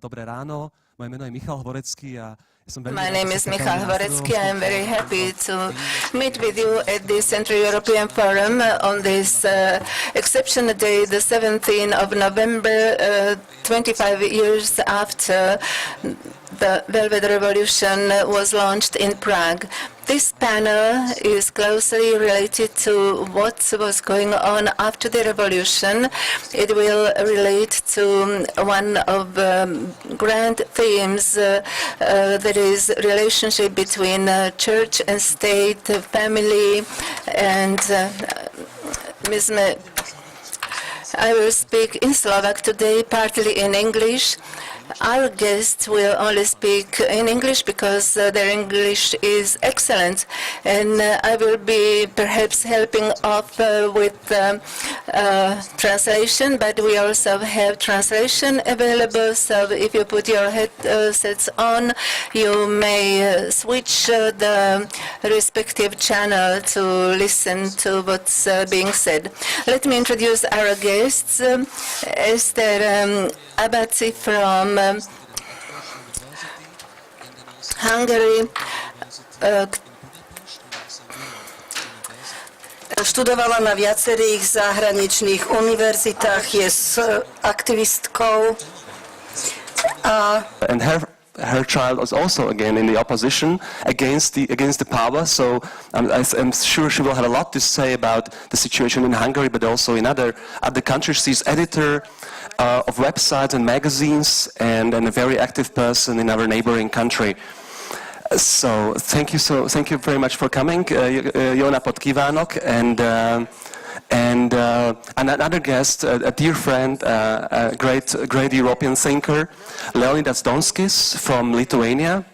Dobré ráno, moje meno je Michal Hvorecký a som veľmi My name is Michal Hvorecký. I am very happy to meet with you at the Central European Forum on this exceptional day, the 17th of November, 25 years after the Velvet Revolution was launched in Prague. This panel is closely related to what was going on after the revolution. It will relate to one of grand themes, that is relationship between church and state, family, and I will speak in Slovak today, partly in English. Our guests will only speak in English because their English is excellent, and I will be perhaps helping off with translation, but we also have translation available, so if you put your headsets on, you may switch the respective channel to listen to what's being said. Let me introduce our guests. Esther Abaci from Hungary. Študovala na viacerých zahraničných univerzitách, je aktivistkou. And her child was also again in the opposition against the power. So I'm sure she will have a lot to say about the situation in Hungary, but also in other countries. She's editor of websites and magazines, and a very active person in our neighboring country. So thank you very much for coming, Jó napot kívánok, and another guest, a dear friend, a great European thinker, Leonidas Donskis from Lithuania.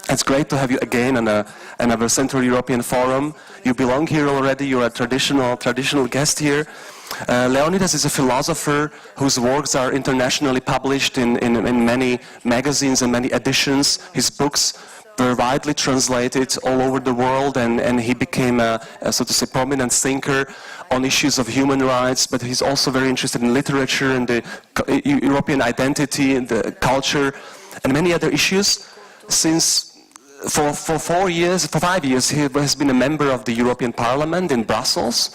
It's great to have you again on our Central European Forum. You belong here already. You're a traditional guest here. Leonidas is a philosopher whose works are internationally published in many magazines and many editions. His books were widely translated all over the world, and he became a so to say prominent thinker on issues of human rights, but he's also very interested in literature and the European identity and the culture and many other issues. For 5 years, he has been a member of the European Parliament in Brussels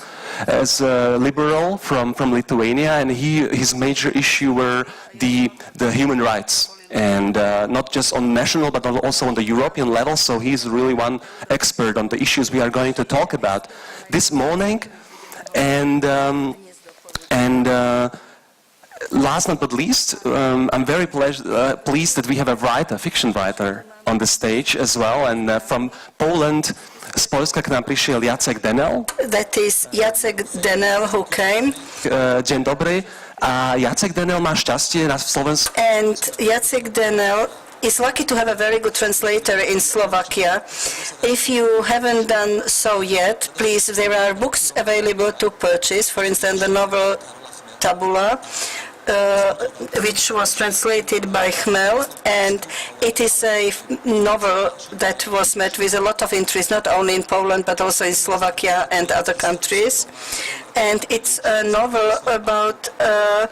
as a liberal from Lithuania, and his major issue were the human rights, and not just on national but also on the European level. So he's really one expert on the issues we are going to talk about this morning. And last but not least, I'm very pleased that we have a fiction writer on the stage as well, and from Poland, z Polska k nám prišiel Jacek Dehnel. That is Jacek Dehnel who came. Dzień dobry. A Jacek Dehnel má šťastie na Slovensku. And Jacek Dehnel is lucky to have a very good translator in Slovakia. If you haven't done so yet, please, there are books available to purchase. For instance, the novel Tabula, which was translated by Dehnel, and it is a novel that was met with a lot of interest, not only in Poland but also in Slovakia and other countries. And it's a novel about a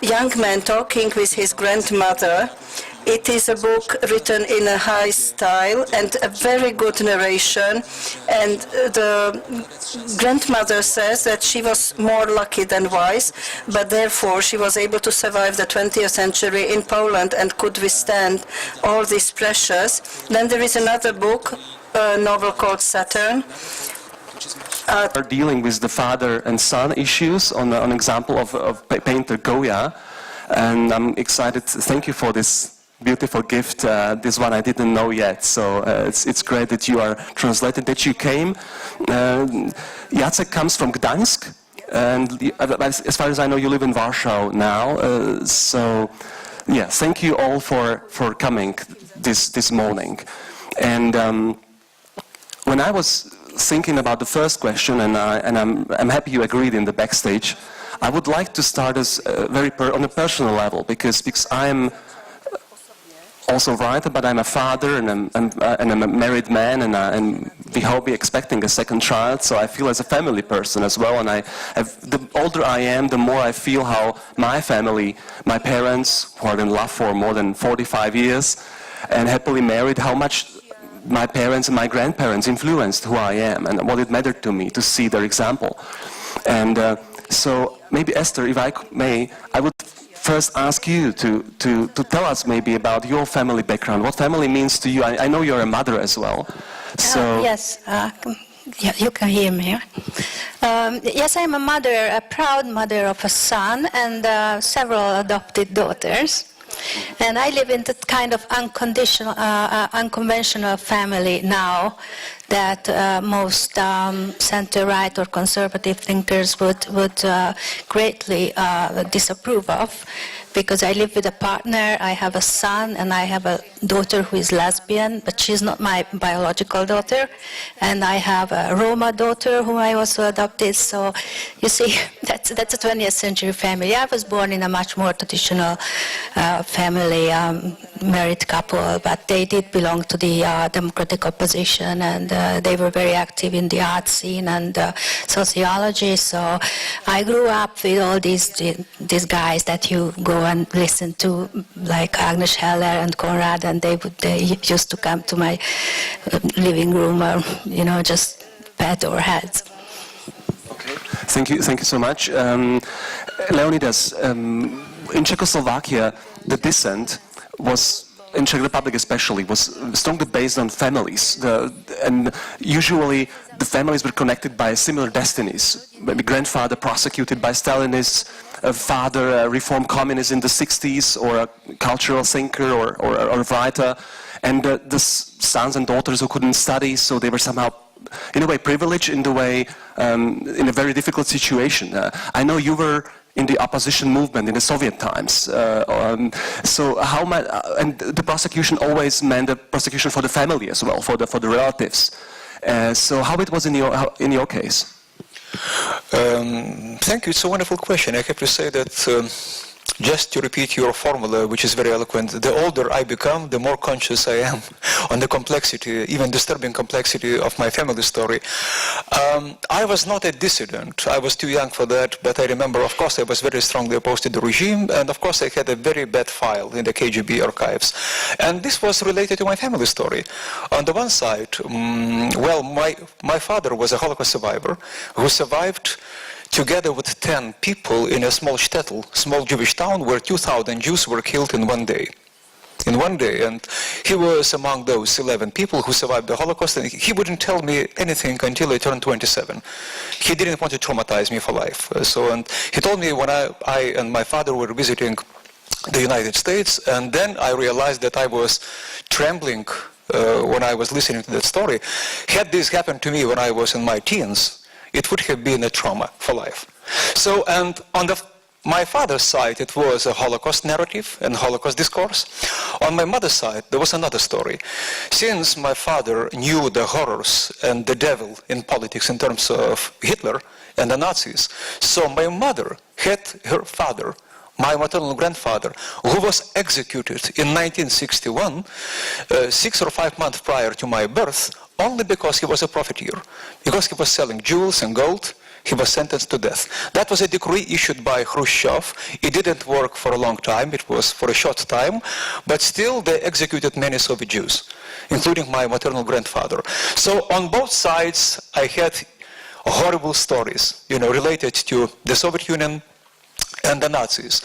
young man talking with his grandmother. It is a book written in a high style and a very good narration, and the grandmother says that she was more lucky than wise, but therefore she was able to survive the 20th century in Poland and could withstand all these pressures. Then there is another book, a novel called Saturn. Are dealing with the father and son issues on an example of painter Goya, and I'm excited. Thank you for this beautiful gift. This one I didn't know yet, so it's great that you are translated, that you came. Jacek comes from Gdańsk, and as far as I know, you live in Warsaw now. So, yeah, thank you all for coming this morning. And when I was thinking about the first question, and I'm happy you agreed in the backstage, I would like to start as on a personal level, because I'm also writer, but I'm a father, and I'm a married man, and we hope we're expecting a second child, so I feel as a family person as well, and the older I am, the more I feel how my family, my parents, who are in love for more than 45 years, and happily married, how much my parents and my grandparents influenced who I am, and what it mattered to me to see their example. And so maybe Esther, if I may, I would first ask you to tell us maybe about your family background, what family means to you. I know you're a mother as well. So yes, you can hear me. Yes, I'm a mother, a proud mother of a son and several adopted daughters. And I live in that kind of unconventional family now that most center-right or conservative thinkers would greatly disapprove of. Because I live with a partner, I have a son, and I have a daughter who is lesbian, but she's not my biological daughter. And I have a Roma daughter whom I also adopted. So you see, that's a 20th century family. I was born in a much more traditional family, married couple, but they did belong to the democratic opposition, and they were very active in the art scene and sociology. So I grew up with all these guys that you go and listen to, like Agnes Heller and Konrad, and they used to come to my living room or, just pat our heads. Okay. Thank you so much. Leonidas, in Czechoslovakia, the dissent was, in Czech Republic especially, was strongly based on families. And usually the families were connected by similar destinies. Maybe grandfather prosecuted by Stalinists, a father reformed communist in the 60s, or a cultural thinker or a writer, and the sons and daughters who couldn't study, so they were somehow, in a way, privileged, in a very difficult situation. I know you were in the opposition movement in the Soviet times. So how much, and the prosecution always meant a prosecution for the family as well, for the relatives. So how it was in your case? Thank you. It's a wonderful question. I have to say that just to repeat your formula, which is very eloquent, the older I become, the more conscious I am on the complexity, even disturbing complexity of my family story. I was not a dissident. I was too young for that, but I remember, of course, I was very strongly opposed to the regime, and of course I had a very bad file in the KGB archives. And this was related to my family story. On the one side, my father was a Holocaust survivor who survived together with 10 people in a small shtetl, small Jewish town, where 2,000 Jews were killed in one day. And he was among those 11 people who survived the Holocaust, and he wouldn't tell me anything until I turned 27. He didn't want to traumatize me for life. And he told me when I and my father were visiting the United States, and then I realized that I was trembling when I was listening to that story. Had this happened to me when I was in my teens, it would have been a trauma for life. So, and on my father's side, it was a Holocaust narrative and Holocaust discourse. On my mother's side, there was another story. Since my father knew the horrors and the devil in politics in terms of Hitler and the Nazis, so my mother had her father, my maternal grandfather, who was executed in 1961, 6 or 5 months prior to my birth, only because he was a profiteer. Because he was selling jewels and gold, he was sentenced to death. That was a decree issued by Khrushchev. It didn't work for a long time, it was for a short time, but still they executed many Soviet Jews, including my maternal grandfather. So on both sides I had horrible stories, related to the Soviet Union and the Nazis.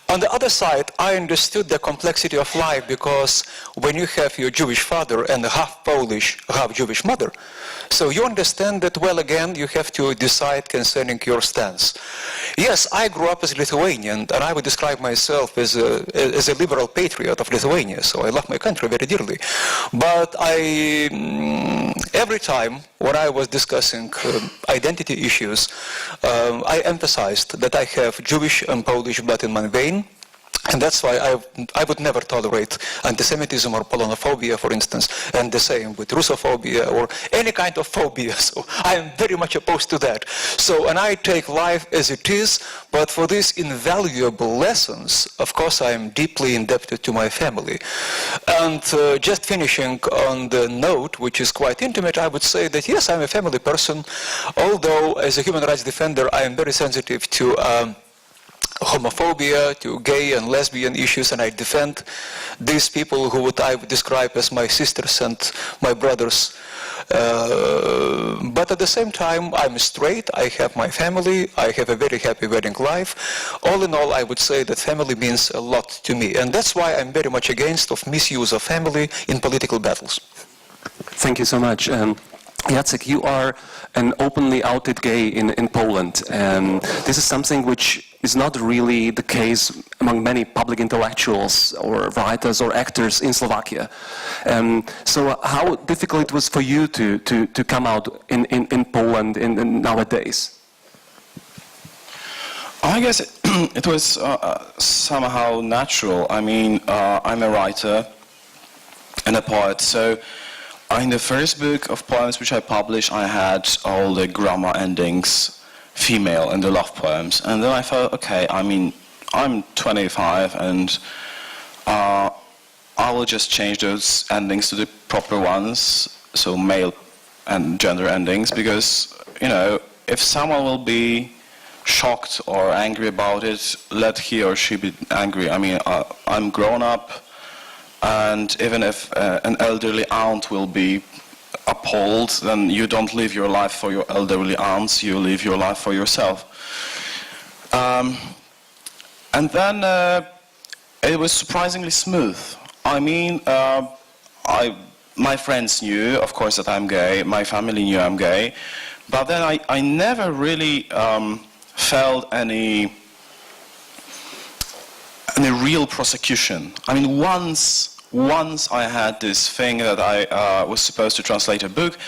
On the other side, I understood the complexity of life, because when you have your Jewish father and a half Polish, half Jewish mother, so you understand that, well, again, you have to decide concerning your stance. Yes, I grew up as a Lithuanian, and I would describe myself as a liberal patriot of Lithuania, so I love my country very dearly. But every time when I was discussing identity issues, I emphasized that I have Jewish and Polish blood in my vein, And that's why I would never tolerate anti-Semitism or Polonophobia, for instance, and the same with Russophobia or any kind of phobia. So I am very much opposed to that. So, and I take life as it is, but for these invaluable lessons, of course, I am deeply indebted to my family. And just finishing on the note, which is quite intimate, I would say that yes, I'm a family person, although as a human rights defender, I am very sensitive to homophobia, to gay and lesbian issues, and I defend these people who I would describe as my sisters and my brothers. But at the same time, I'm straight, I have my family, I have a very happy wedding life. All in all, I would say that family means a lot to me, and that's why I'm very much against of misuse of family in political battles. Thank you so much. Jacek, you are an openly outed gay in Poland. This is something which is not really the case among many public intellectuals or writers or actors in Slovakia. So how difficult it was for you to come out in Poland nowadays? I guess it was somehow natural. I mean, I'm a writer and a poet, so in the first book of poems which I published, I had all the grammar endings female in the love poems. And then I thought, okay, I mean, I'm 25 and I will just change those endings to the proper ones, so male and gender endings, because, you know, if someone will be shocked or angry about it, let he or she be angry. I mean, I'm grown up. And even if an elderly aunt will be appalled, then you don't live your life for your elderly aunts, you live your life for yourself. And then it was surprisingly smooth. I mean, my friends knew, of course, that I'm gay, my family knew I'm gay, but then I never really felt any real prosecution. I mean, once I had this thing that I was supposed to translate a book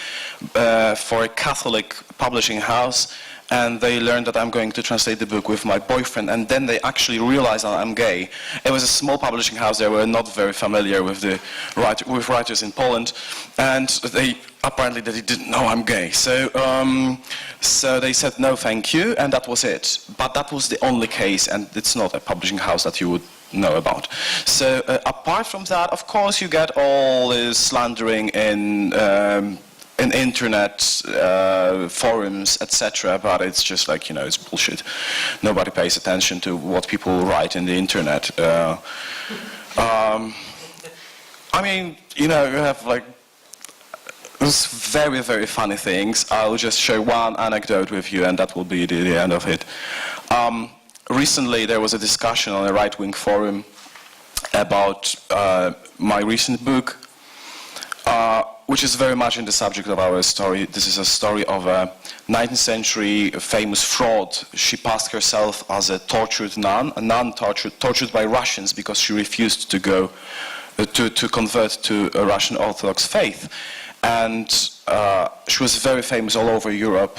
for a Catholic publishing house, and they learned that I'm going to translate the book with my boyfriend, and then they actually realized that I'm gay. It was a small publishing house, they were not very familiar with writers in Poland, and they apparently didn't know I'm gay. So they said no thank you, and that was it. But that was the only case, and it's not a publishing house that you would know about. So apart from that, of course, you get all this slandering in internet forums, etc. But it's just like, you know, it's bullshit. Nobody pays attention to what people write in the internet. I mean, you know, you have like those very, very funny things. I'll just share one anecdote with you, and that will be the end of it. Recently, there was a discussion on a right-wing forum about my recent book, which is very much in the subject of our story. This is a story of a 19th century famous fraud. She passed herself as a tortured nun, tortured by Russians because she refused to go to convert to a Russian Orthodox faith. And she was very famous all over Europe,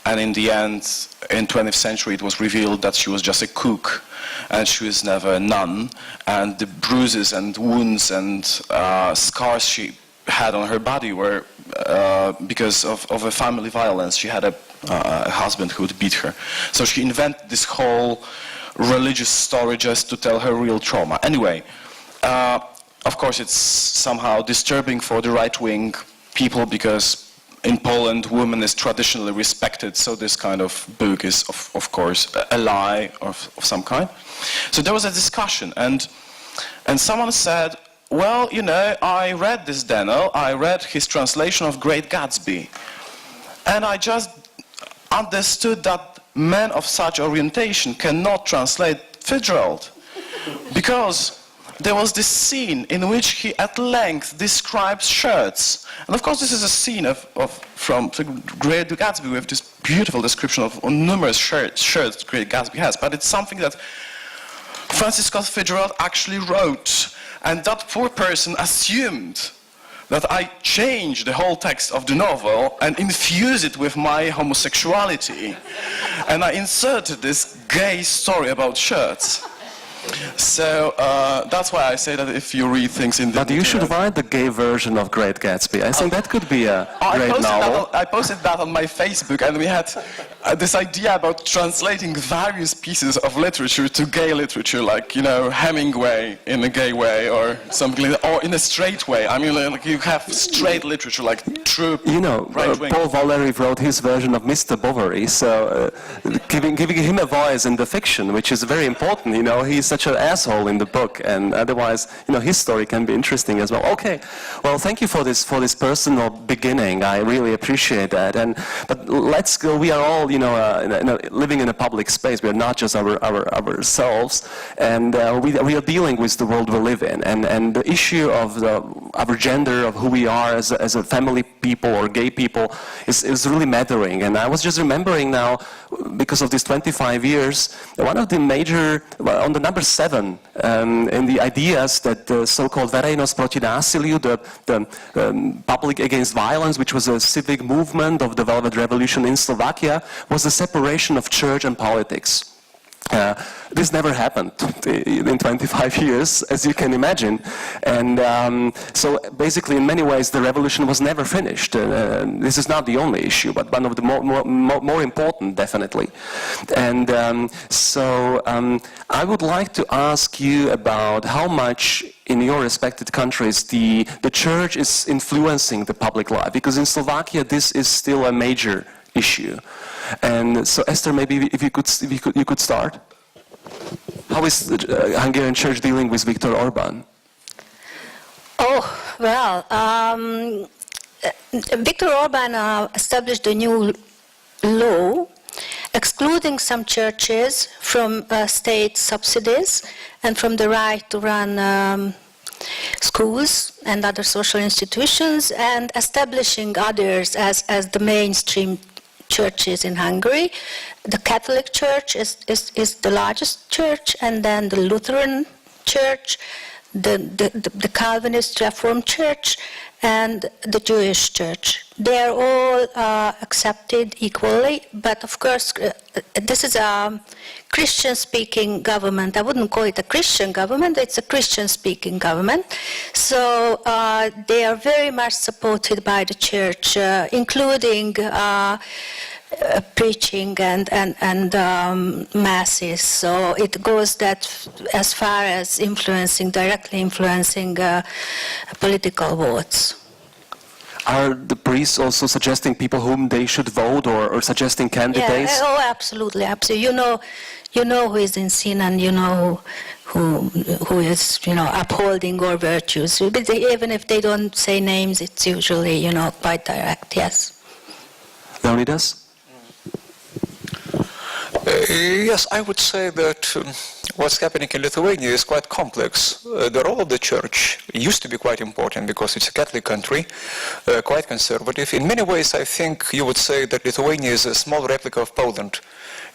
and in the end, in 20th century, it was revealed that she was just a cook, and she was never a nun, and the bruises and wounds and scars she had on her body were because of a family violence. She had a husband who would beat her. So she invented this whole religious story just to tell her real trauma. Anyway, of course, it's somehow disturbing for the right-wing people, because in Poland, women is traditionally respected, so this kind of book is, of course, a lie of some kind. So there was a discussion, and someone said, well, you know, I read this Dehnel, I read his translation of Great Gatsby, and I just understood that men of such orientation cannot translate Fitzgerald, because there was this scene in which he at length describes shirts. And of course this is a scene from Great Gatsby with this beautiful description of numerous shirts Great Gatsby has. But it's something that Francis Scott Fitzgerald actually wrote. And that poor person assumed that I changed the whole text of the novel and infused it with my homosexuality. And I inserted this gay story about shirts. So that's why I say that if you read things in the... But you should write the gay version of Great Gatsby. I think that could be a great novel. I posted that on my Facebook, and we had this idea about translating various pieces of literature to gay literature, like, you know, Hemingway in a gay way, or something like that, or in a straight way. I mean, like you have straight literature, like true. You know, right-wing. Paul Valery wrote his version of Mr. Bovary, so giving him a voice in the fiction, which is very important. You know, he's such an asshole in the book, and otherwise, you know, his story can be interesting as well. Okay, well, thank you for this personal beginning. I really appreciate that. But let's go. We are all, you know, living in a public space. We are not just ourselves, and we are dealing with the world we live in, and the issue of our gender, of who we are as a family people or gay people, is really mattering. And I was just remembering now, because of these 25 years, one of the major, on the number 7 in the ideas that the so-called Verejnosť proti násiliu, the public against violence, which was a civic movement of the Velvet Revolution in Slovakia, was the separation of church and politics. This never happened in 25 years, as you can imagine. And so basically, in many ways, the revolution was never finished. This is not the only issue, but one of the more important, definitely. And so I would like to ask you about how much in your respective countries the church is influencing the public life, because in Slovakia this is still a major issue. And so, Esther, maybe if you could start. How is the Hungarian church dealing with Viktor Orban? Oh, well, Viktor Orban established a new law excluding some churches from state subsidies and from the right to run schools and other social institutions, and establishing others as the mainstream churches in Hungary. The Catholic Church is the largest church, and then the Lutheran Church, the Calvinist Reformed Church, and the Jewish Church. They are all accepted equally, but of course this is a Christian-speaking government. I wouldn't call it a Christian government, it's a Christian-speaking government. So they are very much supported by the church, including preaching and masses. So it goes that as far as directly influencing political votes. Are the priests also suggesting people whom they should vote, or suggesting candidates? Yeah, oh, absolutely, absolutely. You know who is in sin, and you know who is, you know, upholding our virtues. Even if they don't say names, it's usually, you know, quite direct. Yes. Leonidas? Yes, I would say that what's happening in Lithuania is quite complex. The role of the church used to be quite important because it's a Catholic country, quite conservative. In many ways, I think you would say that Lithuania is a small replica of Poland.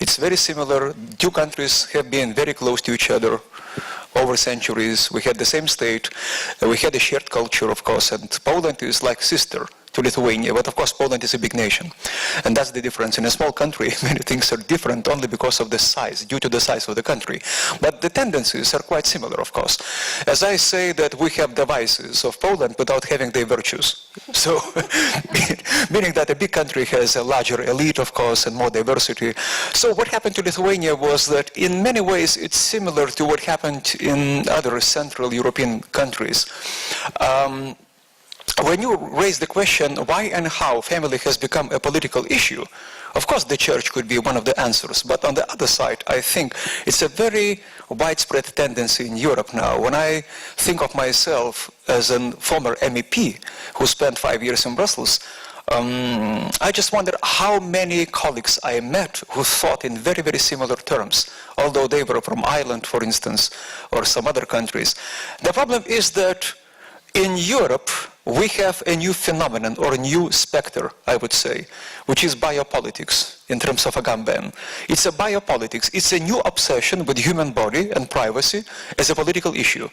It's very similar. Two countries have been very close to each other over centuries. We had the same state. We had a shared culture, of course, and Poland is like sister to Lithuania, but of course Poland is a big nation. And that's the difference. In a small country, many things are different only because of the size, due to the size of the country. But the tendencies are quite similar, of course. As I say that we have the vices of Poland without having their virtues. So, meaning that a big country has a larger elite, of course, and more diversity. So what happened to Lithuania was that in many ways it's similar to what happened in other Central European countries. When you raise the question why and how family has become a political issue, of course the church could be one of the answers, but on the other side I think it's a very widespread tendency in Europe now. When I think of myself as a former MEP who spent 5 years in Brussels, I just wonder how many colleagues I met who thought in very, very similar terms, although they were from Ireland, for instance, or some other countries. The problem is that in Europe, we have a new phenomenon, or a new specter, I would say, which is biopolitics in terms of a gun ban. It's a biopolitics. It's a new obsession with human body and privacy as a political issue.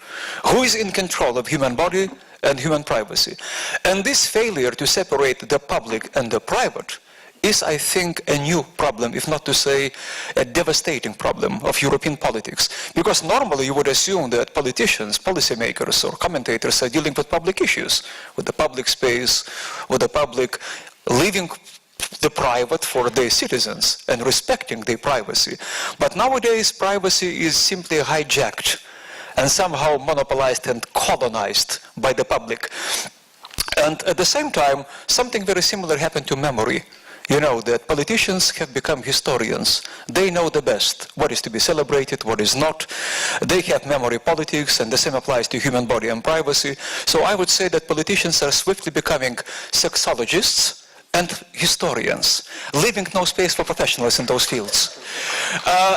Who is in control of human body and human privacy? And this failure to separate the public and the private is, I think, a new problem, if not to say a devastating problem of European politics. Because normally you would assume that politicians, policymakers, or commentators are dealing with public issues, with the public space, with the public, leaving the private for their citizens and respecting their privacy. But nowadays, privacy is simply hijacked and somehow monopolized and colonized by the public. And at the same time, something very similar happened to memory. You know that politicians have become historians. They know the best what is to be celebrated, what is not. They have memory politics, and the same applies to human body and privacy. So I would say that politicians are swiftly becoming sexologists and historians, leaving no space for professionals in those fields.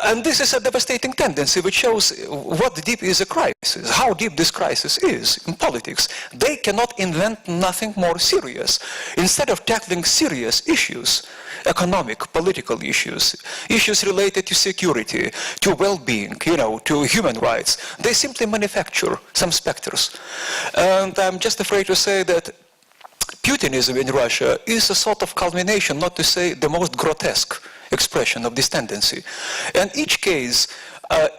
And this is a devastating tendency which shows what deep is a crisis, how deep this crisis is in politics. They cannot invent nothing more serious. Instead of tackling serious issues, economic, political issues, issues related to security, to well-being, to human rights, they simply manufacture some specters. And I'm just afraid to say that Putinism in Russia is a sort of culmination, not to say the most grotesque expression of this tendency. And each case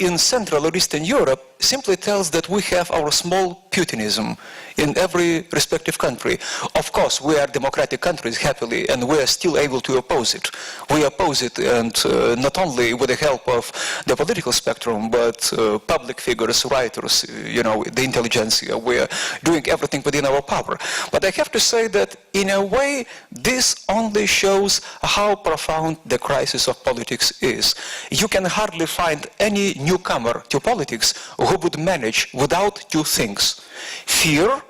in Central or Eastern Europe simply tells that we have our small Putinism in every respective country. Of course, we are democratic countries, happily, and we are still able to oppose it. We oppose it, and not only with the help of the political spectrum, but public figures, writers, the intelligentsia. We are doing everything within our power. But I have to say that, in a way, this only shows how profound the crisis of politics is. You can hardly find any newcomer to politics who would manage without two things. Fear.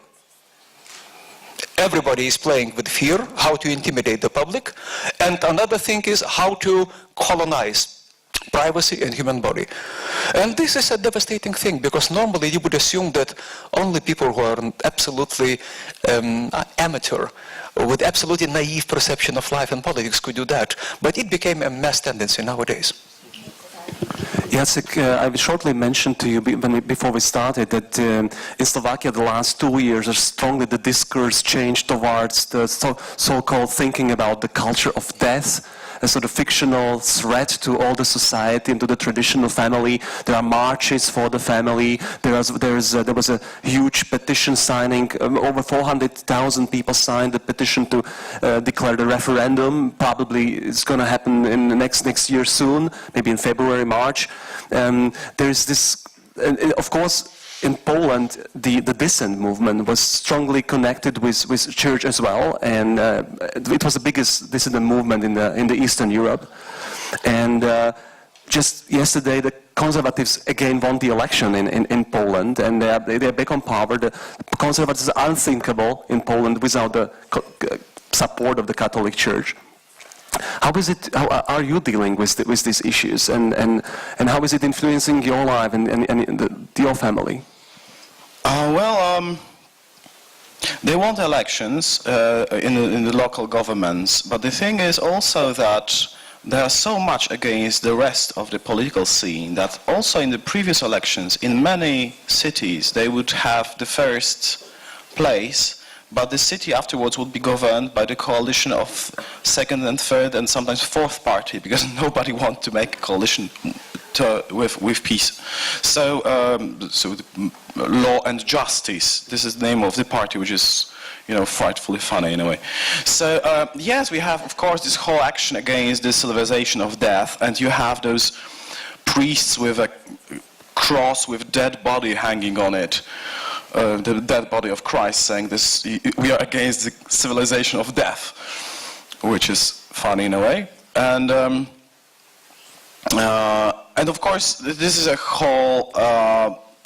Everybody is playing with fear, how to intimidate the public. And another thing is how to colonize privacy and human body. And this is a devastating thing, because normally you would assume that only people who are absolutely amateur, with absolutely naive perception of life and politics could do that. But it became a mass tendency nowadays. Jacek, I shortly mentioned to you before we started that in Slovakia the last 2 years strongly the discourse changed towards the so-called thinking about the culture of death, a sort of fictional threat to all the society and to the traditional family. There are marches for the family. There was a huge petition signing. Over 400,000 people signed the petition to declare the referendum. Probably it's going to happen in the next year soon, maybe in February, March. There is this, of course, in Poland, the dissent movement was strongly connected with church as well, and it was the biggest dissident movement in the Eastern Europe. And just yesterday, the Conservatives again won the election in Poland, and they are back on power. The Conservatives are unthinkable in Poland without the support of the Catholic Church. How are you dealing with these issues, and how is it influencing your life and your family? They want elections in the local governments, but the thing is also that there are so much against the rest of the political scene that also in the previous elections, in many cities, they would have the first place, but the city afterwards would be governed by the coalition of second and third and sometimes fourth party, because nobody wants to make a coalition with peace. So Law and Justice, this is the name of the party, which is, frightfully funny in a way. So yes, we have, of course, this whole action against the civilization of death, and you have those priests with a cross with dead body hanging on it. The dead body of Christ, saying this, we are against the civilization of death, which is funny in a way. And of course, this is a whole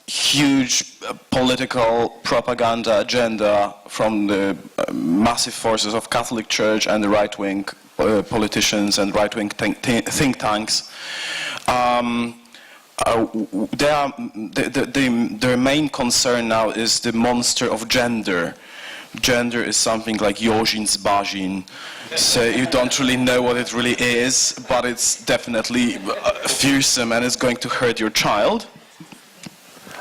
huge political propaganda agenda from the massive forces of Catholic Church and the right-wing politicians and right-wing think tanks. Their main concern now is the monster of gender. Gender is something like Yozin Zbazin, so you don't really know what it really is, but it's definitely fearsome and it's going to hurt your child.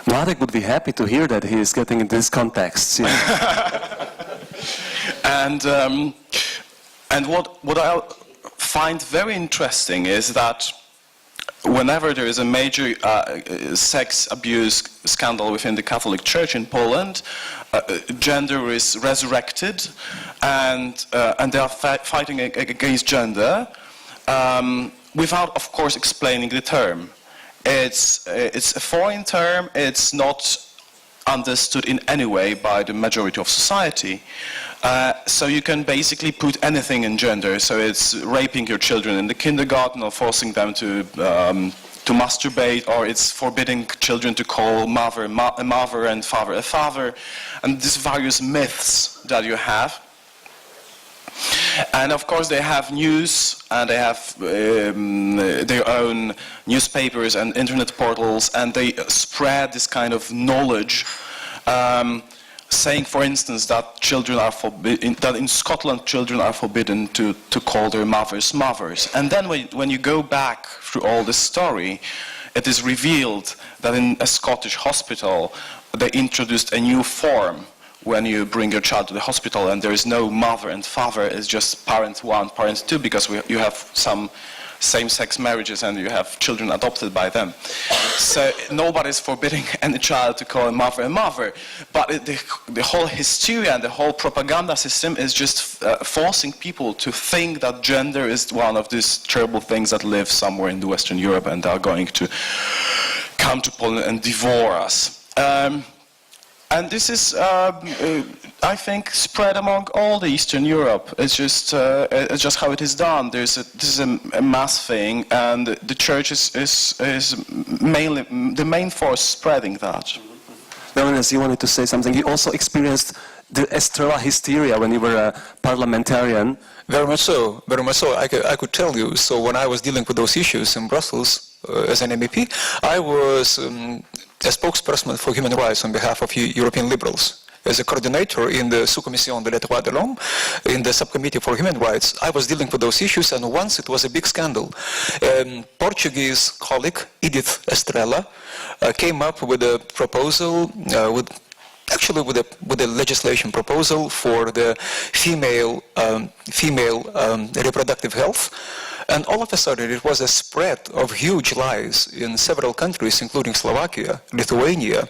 Marek would be happy to hear that he is getting in this context. Yeah. And what I find very interesting is that whenever there is a major sex abuse scandal within the Catholic Church in Poland, gender is resurrected, and they are fighting against gender without, of course, explaining the term. It's a foreign term. It's not understood in any way by the majority of society. So you can basically put anything in gender. So it's raping your children in the kindergarten, or forcing them to masturbate, or it's forbidding children to call mother a mother and father a father, and these various myths that you have. And of course they have news, and they have their own newspapers and internet portals, and they spread this kind of knowledge, saying, for instance, that children are forbidden, that in Scotland children are forbidden to call their mothers mothers. And then when you go back through all this story, it is revealed that in a Scottish hospital they introduced a new form. When you bring your child to the hospital, and there is no mother and father, it's just parent one, parent two, because you have some same-sex marriages and you have children adopted by them. So nobody's forbidding any child to call a mother, but the whole hysteria and the whole propaganda system is just forcing people to think that gender is one of these terrible things that live somewhere in the Western Europe and are going to come to Poland and devour us. And this is, I think, spread among all the Eastern Europe. It's just how it is done. This is a mass thing, and the church is mainly the main force spreading that. Leonidas, you wanted to say something. You also experienced the Estrela hysteria when you were a parliamentarian. Very much so, very much so. I could tell you. So when I was dealing with those issues in Brussels as an MEP, I was a spokesperson for human rights on behalf of European liberals. As a coordinator in the Sous-Commission de l'État de l'Homme, in the subcommittee for human rights, I was dealing with those issues, and once it was a big scandal. Portuguese colleague, Edith Estrela, came up with a proposal, with a legislation proposal for the female reproductive health. And all of a sudden, it was a spread of huge lies in several countries, including Slovakia, Lithuania,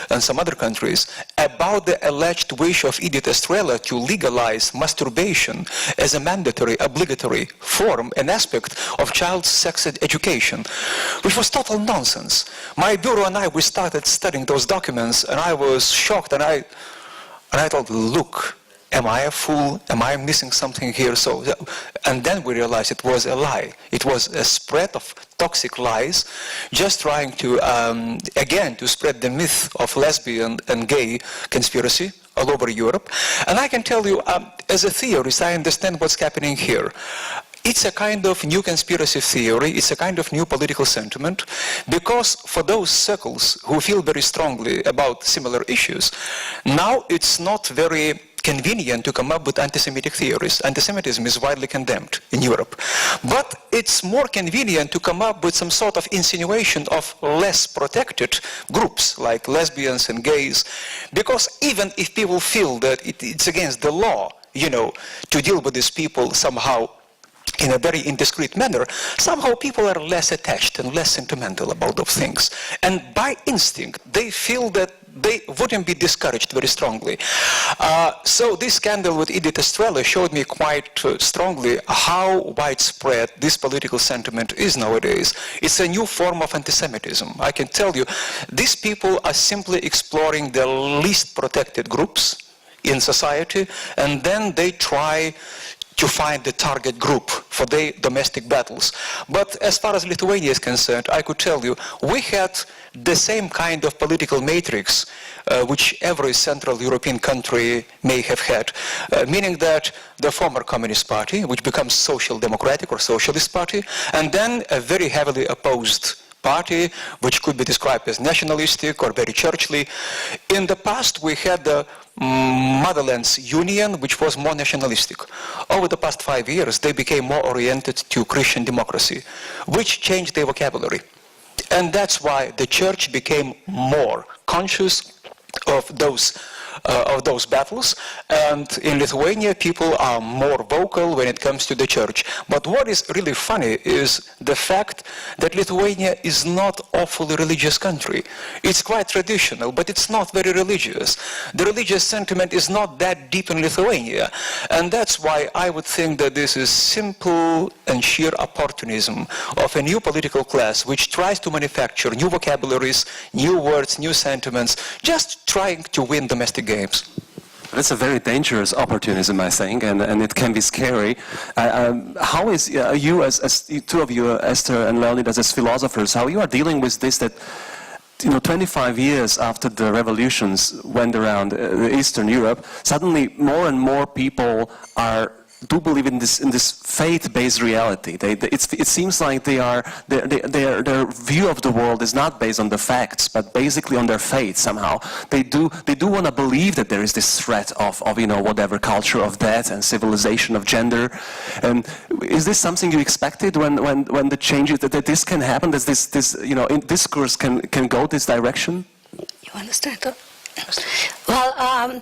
and some other countries, about the alleged wish of Edith Estrela to legalize masturbation as a mandatory, obligatory form and aspect of child sex education, which was total nonsense. My bureau and we started studying those documents, and I was shocked, and I thought, look, am I a fool? Am I missing something here? And then we realized it was a lie. It was a spread of toxic lies, just trying to, again, to spread the myth of lesbian and gay conspiracy all over Europe. And I can tell you, as a theorist, I understand what's happening here. It's a kind of new conspiracy theory, it's a kind of new political sentiment, because for those circles who feel very strongly about similar issues, now it's not very convenient to come up with anti-Semitic theories. Anti-Semitism is widely condemned in Europe. But it's more convenient to come up with some sort of insinuation of less protected groups, like lesbians and gays, because even if people feel that it's against the law, to deal with these people somehow in a very indiscreet manner, somehow people are less attached and less sentimental about those things. And by instinct, they feel that they wouldn't be discouraged very strongly. So this scandal with Edith Estrela showed me quite strongly how widespread this political sentiment is nowadays. It's a new form of anti-Semitism. I can tell you, these people are simply exploring the least protected groups in society, and then they try to find the target group for their domestic battles. But as far as Lithuania is concerned, I could tell you, we had the same kind of political matrix which every Central European country may have had, meaning that the former Communist Party, which becomes Social Democratic or Socialist Party, and then a very heavily opposed party, which could be described as nationalistic or very churchly. In the past, we had the Motherland's Union, which was more nationalistic. Over the past 5 years, they became more oriented to Christian democracy, which changed their vocabulary. And that's why the church became more conscious of those battles, and in Lithuania people are more vocal when it comes to the church. But what is really funny is the fact that Lithuania is not awfully religious country. It's quite traditional, but it's not very religious. The religious sentiment is not that deep in Lithuania, and that's why I would think that this is simple and sheer opportunism of a new political class which tries to manufacture new vocabularies, new words, new sentiments, just trying to win domestic games. That's a very dangerous opportunism, I think, and it can be scary. How is you, as two of you, Esther and Leonidas, as philosophers, how you are dealing with this, that 25 years after the revolutions went around Eastern Europe, suddenly more and more people do believe in this faith-based reality. It seems like their view of the world is not based on the facts, but basically on their faith somehow. They do want to believe that there is this threat of whatever culture of death and civilization of gender. And is this something you expected when the changes that this can happen? That this discourse can go this direction? You understand? Well.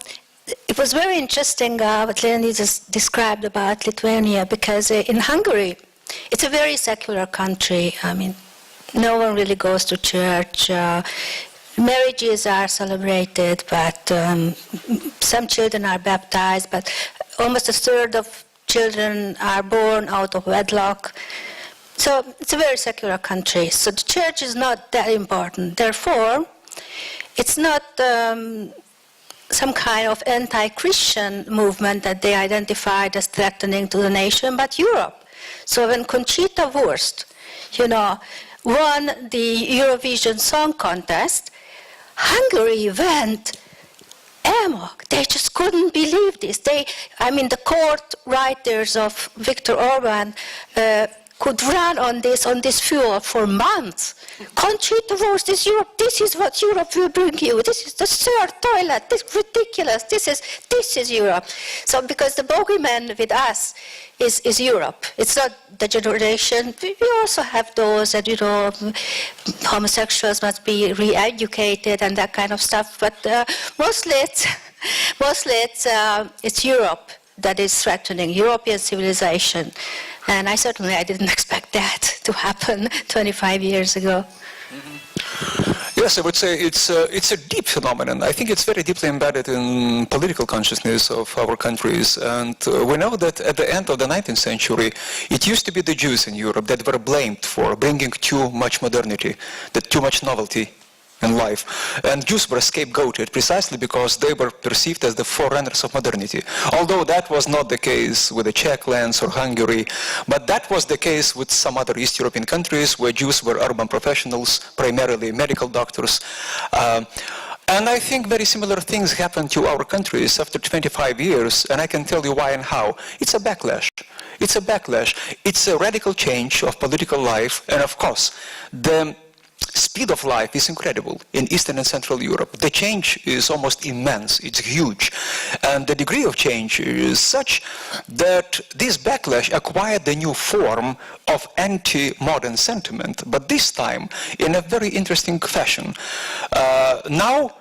It was very interesting what Leonidas described about Lithuania, because in Hungary, it's a very secular country. I mean, no one really goes to church. Marriages are celebrated, but some children are baptized, but almost a third of children are born out of wedlock. So it's a very secular country. So the church is not that important. Therefore, it's not some kind of anti-Christian movement that they identified as threatening to the nation, but Europe. So when Conchita Wurst, won the Eurovision Song Contest, Hungary went amok. They just couldn't believe this. The court writers of Viktor Orban could run on this fuel for months. Conchita Wurst is Europe. This is what Europe will bring you. This is the third toilet. This is ridiculous. This is Europe. So because the bogeyman with us is Europe. It's not the generation. We also have those that homosexuals must be re-educated and that kind of stuff. But mostly it's Europe that is threatening European civilization. And I didn't expect that to happen 25 years ago. Yes, I would say it's a deep phenomenon. I think it's very deeply embedded in political consciousness of our countries. And we know that at the end of the 19th century, it used to be the Jews in Europe that were blamed for bringing too much modernity, too much novelty in life. And Jews were scapegoated precisely because they were perceived as the forerunners of modernity. Although that was not the case with the Czech lands or Hungary, but that was the case with some other East European countries where Jews were urban professionals, primarily medical doctors. And I think very similar things happened to our countries after 25 years, and I can tell you why and how. It's a backlash. It's a backlash. It's a radical change of political life, and of course, the speed of life is incredible in Eastern and Central Europe. The change is almost immense. It's huge. And the degree of change is such that this backlash acquired the new form of anti-modern sentiment, but this time in a very interesting fashion. Now,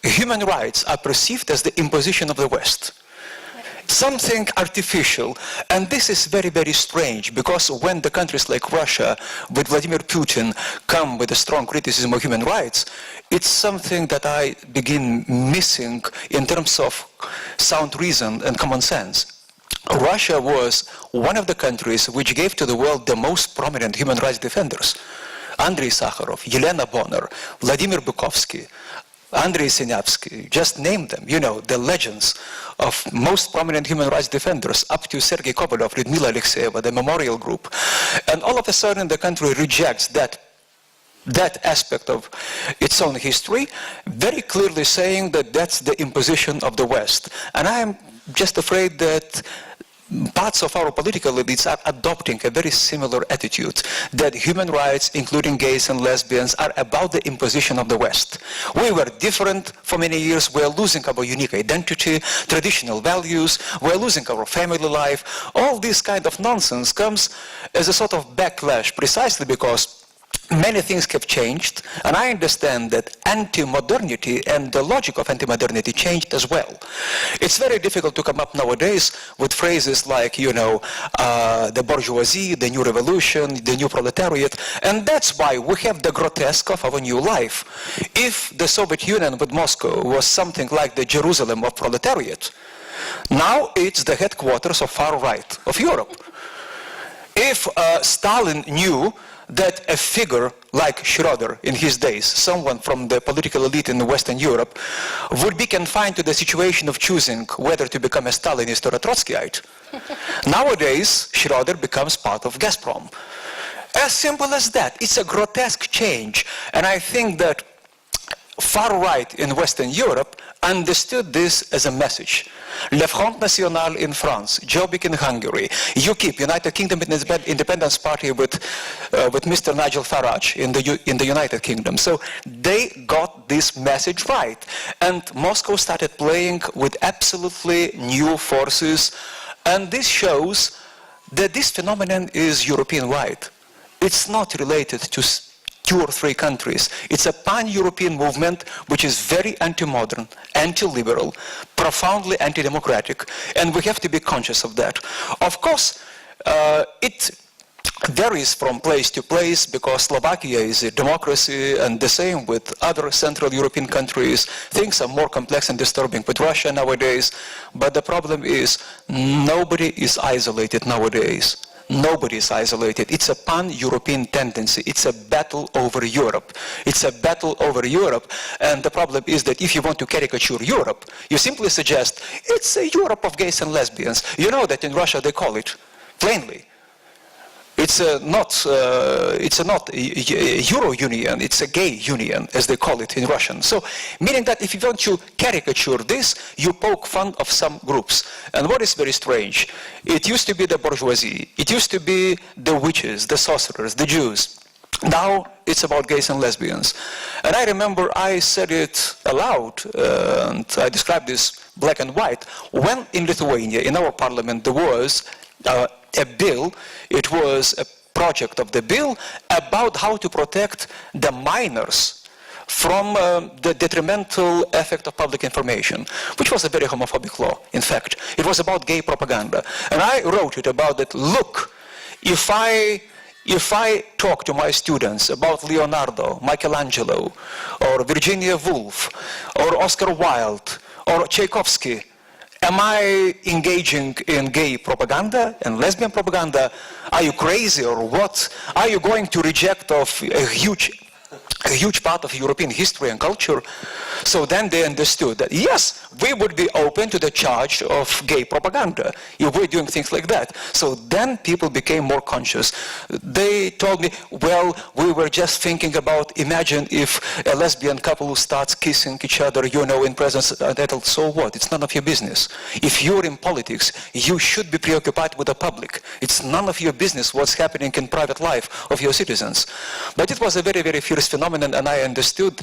human rights are perceived as the imposition of the West. Something artificial, and this is very, very strange, because when the countries like Russia with Vladimir Putin come with a strong criticism of human rights, it's something that I begin missing in terms of sound reason and common sense. Russia was one of the countries which gave to the world the most prominent human rights defenders. Andrei Sakharov, Yelena Bonner, Vladimir Bukovsky, Andrei Sinyavsky, just name them, the legends of most prominent human rights defenders, up to Sergei Kovalov, Lyudmila Alexeyeva, the Memorial Group. And all of a sudden the country rejects that aspect of its own history, very clearly saying that that's the imposition of the West. And I am just afraid that parts of our political elites are adopting a very similar attitude, that human rights, including gays and lesbians, are about the imposition of the West. We were different for many years. We are losing our unique identity, traditional values. We are losing our family life. All this kind of nonsense comes as a sort of backlash, precisely because many things have changed, and I understand that anti-modernity and the logic of anti-modernity changed as well. It's very difficult to come up nowadays with phrases like, the bourgeoisie, the new revolution, the new proletariat, and that's why we have the grotesque of our new life. If the Soviet Union with Moscow was something like the Jerusalem of proletariat, now it's the headquarters of far right of Europe. If Stalin knew that a figure like Schroeder in his days, someone from the political elite in Western Europe, would be confined to the situation of choosing whether to become a Stalinist or a Trotskyite, nowadays Schroeder becomes part of Gazprom. As simple as that. It's a grotesque change, and I think that far right in Western Europe understood this as a message. Le Front National in France, Jobbik in Hungary, UKIP, United Kingdom Independence Party with Mr. Nigel Farage in the United Kingdom. So they got this message right. And Moscow started playing with absolutely new forces. And this shows that this phenomenon is European-wide. It's not related to 2 or 3 countries. It's a pan-European movement which is very anti-modern, anti-liberal, profoundly anti-democratic, and we have to be conscious of that. Of course, it varies from place to place because Slovakia is a democracy, and the same with other Central European countries. Things are more complex and disturbing with Russia nowadays, but the problem is nobody is isolated nowadays. Nobody is isolated. It's a pan-European tendency. It's a battle over Europe. It's a battle over Europe. And the problem is that if you want to caricature Europe, you simply suggest it's a Europe of gays and lesbians. You know that in Russia they call it plainly. It's not a Euro Union, it's a gay union, as they call it in Russian. So, meaning that if you want to caricature this, you poke fun of some groups. And what is very strange, it used to be the bourgeoisie, it used to be the witches, the sorcerers, the Jews. Now it's about gays and lesbians. And I remember I said it aloud, and I described this black and white, when in Lithuania, in our parliament, there was a bill, it was a project of the bill about how to protect the minors from the detrimental effect of public information, which was a very homophobic law, in fact. It was about gay propaganda. And I wrote it about that, look, if I talk to my students about Leonardo, Michelangelo, or Virginia Woolf, or Oscar Wilde, or Tchaikovsky, am I engaging in gay propaganda and lesbian propaganda? Are you crazy or what? Are you going to reject a huge part of European history and culture? So then they understood that, yes, we would be open to the charge of gay propaganda if we're doing things like that. So then people became more conscious. They told me, well, we were just thinking about, imagine if a lesbian couple starts kissing each other, in presence of adults, so what? It's none of your business. If you're in politics, you should be preoccupied with the public. It's none of your business what's happening in private life of your citizens. But it was a very, very fierce phenomenon, and I understood.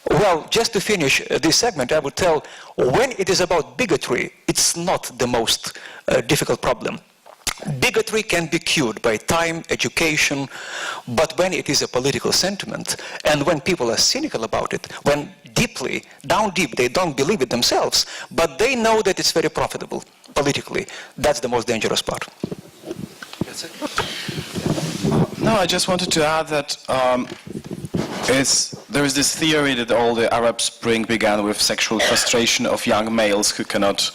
Well, just to finish this segment, I would tell, when it is about bigotry, it's not the most difficult problem. Bigotry can be cured by time, education, but when it is a political sentiment, and when people are cynical about it, when deeply, down deep, they don't believe it themselves, but they know that it's very profitable politically, that's the most dangerous part. That's it. No, I just wanted to add that there is this theory that all the Arab Spring began with sexual frustration of young males who cannot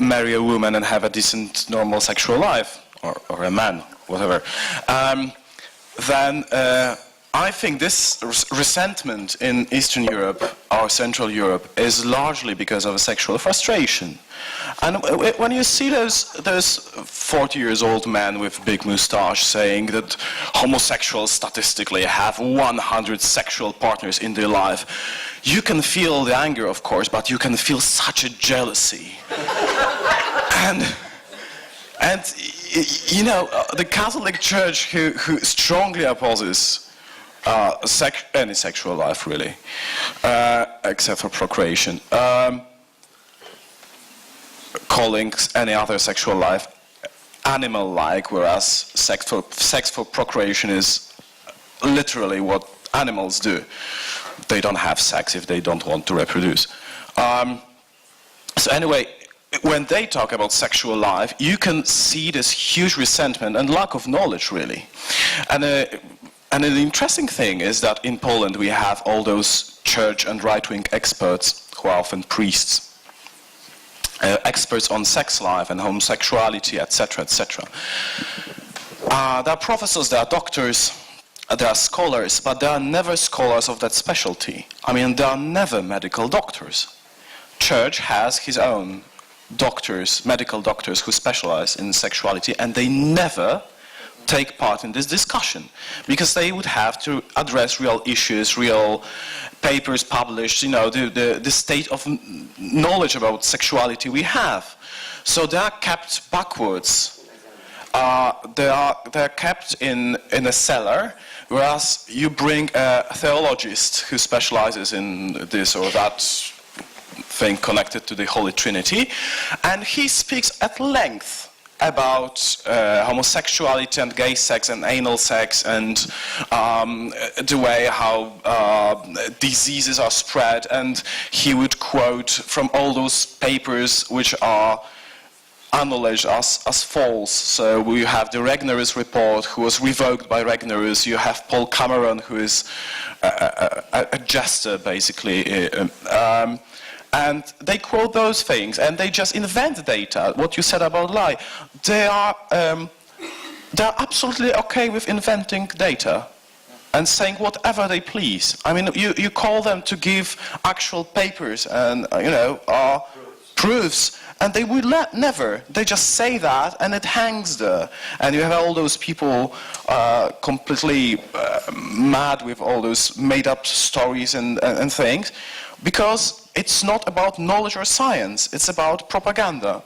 marry a woman and have a decent, normal sexual life, or a man, whatever. Then I think this resentment in Eastern Europe or Central Europe is largely because of a sexual frustration. And when you see those 40-year-old men with big moustache saying that homosexuals statistically have 100 sexual partners in their life, you can feel the anger, of course, but you can feel such a jealousy. and the Catholic Church who strongly opposes any sexual life, really, except for procreation, calling any other sexual life animal-like, whereas sex for procreation is literally what animals do. They don't have sex if they don't want to reproduce. So anyway, when they talk about sexual life, you can see this huge resentment and lack of knowledge, really. And the interesting thing is that in Poland we have all those church and right-wing experts who are often priests, experts on sex life and homosexuality, etc., etc. There are professors, there are doctors, there are scholars, but there are never scholars of that specialty. I mean, there are never medical doctors. Church has his own doctors, medical doctors who specialize in sexuality, and they never take part in this discussion because they would have to address real issues, real papers published, you know, the state of knowledge about sexuality we have. So they are kept backwards. They're kept in a cellar, whereas you bring a theologist who specializes in this or that thing connected to the Holy Trinity, and he speaks at length about homosexuality and gay sex and anal sex and the way how diseases are spread, and he would quote from all those papers which are acknowledged as false. So we have the Regnerus report, who was revoked by Regnerus. You have Paul Cameron, who is a jester, basically. And they quote those things, and they just invent data. What you said about lie, they are absolutely okay with inventing data and saying whatever they please. I mean, you call them to give actual papers and proofs, and they will never. They just say that, and it hangs there. And you have all those people completely mad with all those made-up stories and things, because it's not about knowledge or science, it's about propaganda.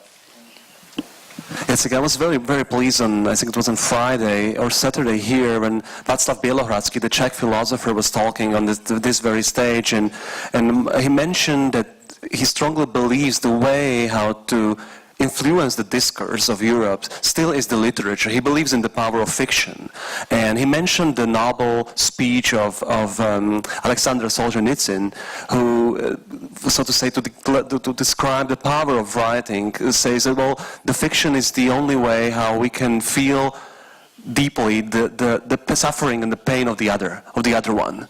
Yes, I was very, very pleased on, I think it was on Friday or Saturday here, when Václav Bělohradský, the Czech philosopher, was talking on this very stage, and he mentioned that he strongly believes the way how to influence the discourse of Europe still is the literature. He believes in the power of fiction. And he mentioned the noble speech of Alexander Solzhenitsyn, who, so to say, to describe the power of writing, says that, well, the fiction is the only way how we can feel deeply the suffering and the pain of the other one.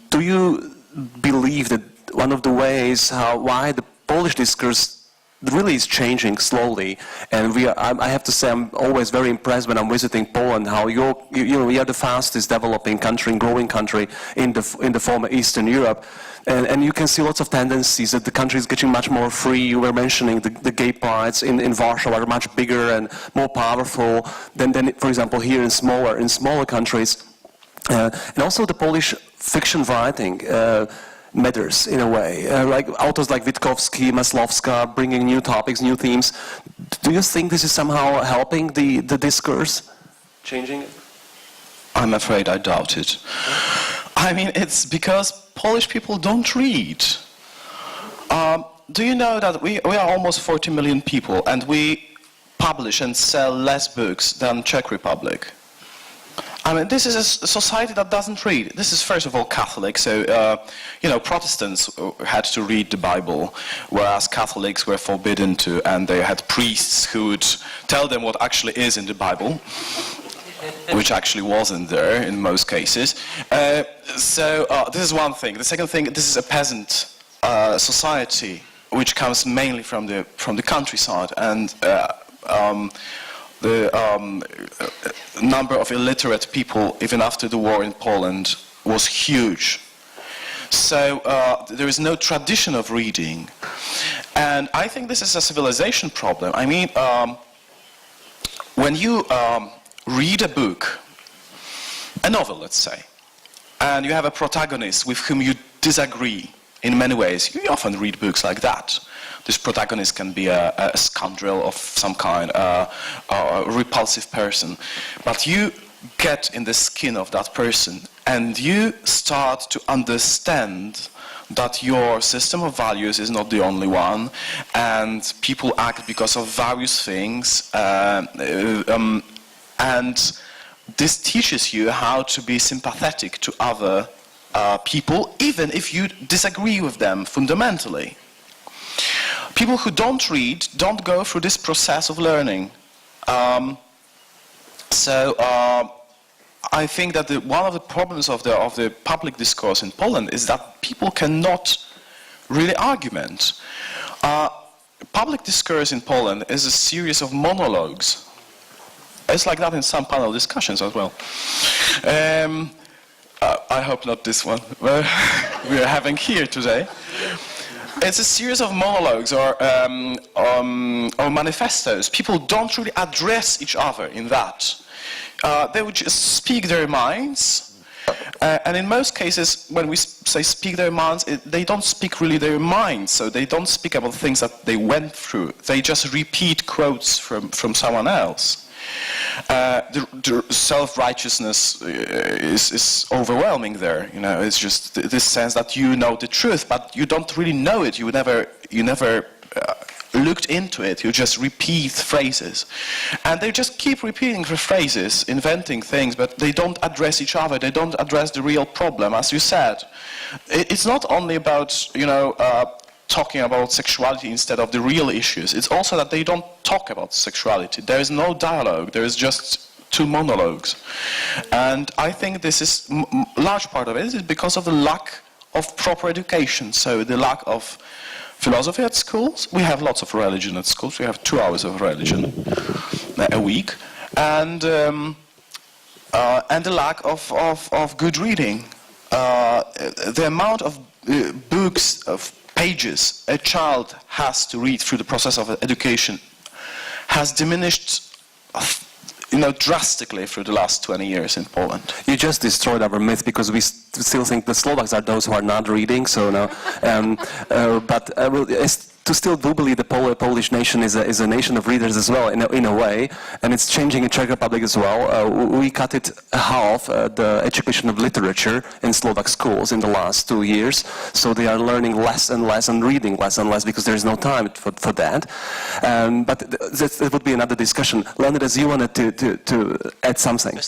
Do you believe that one of the ways why the Polish discourse really is changing slowly, and I have to say I'm always very impressed when I'm visiting Poland how we are the fastest developing country and growing country in the former Eastern Europe, and you can see lots of tendencies that the country is getting much more free. You were mentioning the gay prides in Warsaw are much bigger and more powerful than for example here in smaller countries, and also the Polish fiction writing matters in a way, like authors like Witkowski, Masłowska, bringing new topics, new themes. Do you think this is somehow helping the discourse, changing it? I'm afraid I doubt it. I mean, it's because Polish people don't read. Do you know that we are almost 40 million people, and we publish and sell less books than Czech Republic? I mean, this is a society that doesn't read. This is, first of all, Catholic. So, Protestants had to read the Bible, whereas Catholics were forbidden to, and they had priests who would tell them what actually is in the Bible, which actually wasn't there in most cases. This is one thing. The second thing, this is a peasant society, which comes mainly from the countryside, and the number of illiterate people, even after the war in Poland, was huge. So there is no tradition of reading. And I think this is a civilization problem. I mean, when you read a book, a novel, let's say, and you have a protagonist with whom you disagree in many ways, you often read books like that. This protagonist can be a scoundrel of some kind, a repulsive person. But you get in the skin of that person, and you start to understand that your system of values is not the only one, and people act because of various things, and this teaches you how to be sympathetic to other people, even if you disagree with them fundamentally. People who don't read don't go through this process of learning. So I think that one of the problems of the public discourse in Poland is that people cannot really argument. Public discourse in Poland is a series of monologues. It's like that in some panel discussions as well. I hope not this one we are having here today. It's a series of monologues or manifestos. People don't really address each other in that. They would just speak their minds. And in most cases, when we say speak their minds, they don't speak really their minds. So they don't speak about things that they went through. They just repeat quotes from someone else. The self-righteousness is overwhelming there. You know, it's just this sense that you know the truth, but you don't really know it. You never looked into it. You just repeat phrases, and they just keep repeating the phrases, inventing things, but they don't address each other. They don't address the real problem, as you said. It's not only about talking about sexuality instead of the real issues. It's also that they don't talk about sexuality. There is no dialogue. There is just two monologues. And I think this is large part of it is because of the lack of proper education. So the lack of philosophy at schools. We have lots of religion at schools. We have 2 hours of religion a week. And the lack of good reading. The amount of books, of pages a child has to read through the process of education has diminished, drastically through the last 20 years in Poland. You just destroyed our myth because we still think the Slovaks are those who are not reading. So no, but to still do believe the Polish nation is a nation of readers as well in a way, and it's changing in Czech Republic as well. We cut it half the education of literature in Slovak schools in the last 2 years, so they are learning less and less and reading less and less because there is no time for that. But that would be another discussion. Leonidas, you wanted to add something.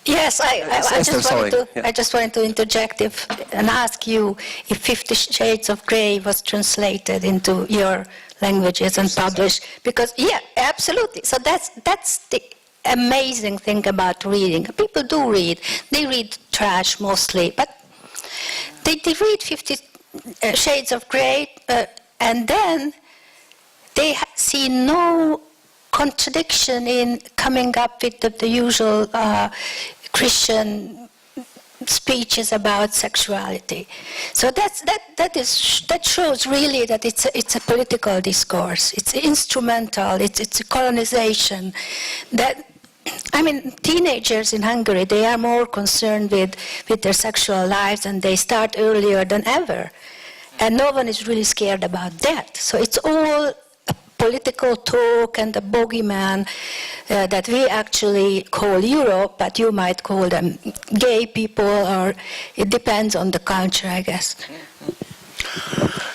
Yes, I just wanted to interject and ask you if 50 Shades of Grey was translated into your languages and published. Because, yeah, absolutely. So that's the amazing thing about reading. People do read. They read trash mostly, but they read 50 Shades of Grey, and then they see no contradiction in coming up with the usual Christian speeches about sexuality. So that shows really that it's a political discourse. It's instrumental. It's a colonization. Teenagers in Hungary, they are more concerned with their sexual lives, and they start earlier than ever. And no one is really scared about that. So it's all political talk and the bogeyman that we actually call Europe, but you might call them gay people, or it depends on the culture, I guess.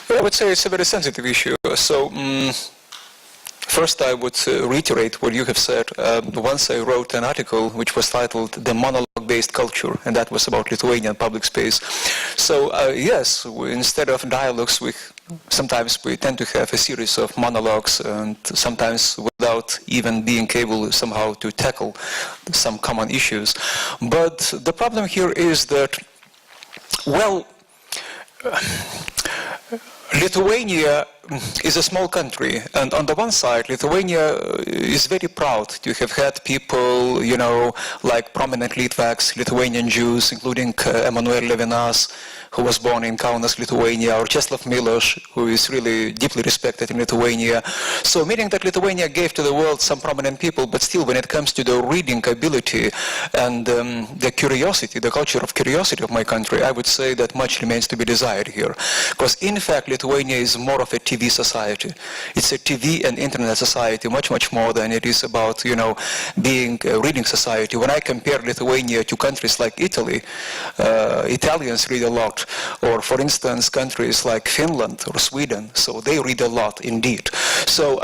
I would say it's a very sensitive issue. So, first I would reiterate what you have said. Once I wrote an article which was titled "The Monologue-Based Culture," and that was about Lithuanian public space. So, yes, instead of dialogues, sometimes we tend to have a series of monologues, and sometimes without even being able somehow to tackle some common issues. But the problem here is that, Lithuania is a small country, and on the one side, Lithuania is very proud to have had people, like prominent Litvaks, Lithuanian Jews, including Emanuel Levinas, who was born in Kaunas, Lithuania, or Czesław Miloš, who is really deeply respected in Lithuania. So meaning that Lithuania gave to the world some prominent people, but still when it comes to the reading ability and the curiosity, the culture of curiosity of my country, I would say that much remains to be desired here. Because in fact, Lithuania is more of a TV society. It's a TV and internet society, much more than it is about, being a reading society. When I compare Lithuania to countries like Italy, Italians read a lot. Or, for instance, countries like Finland or Sweden, so they read a lot indeed. So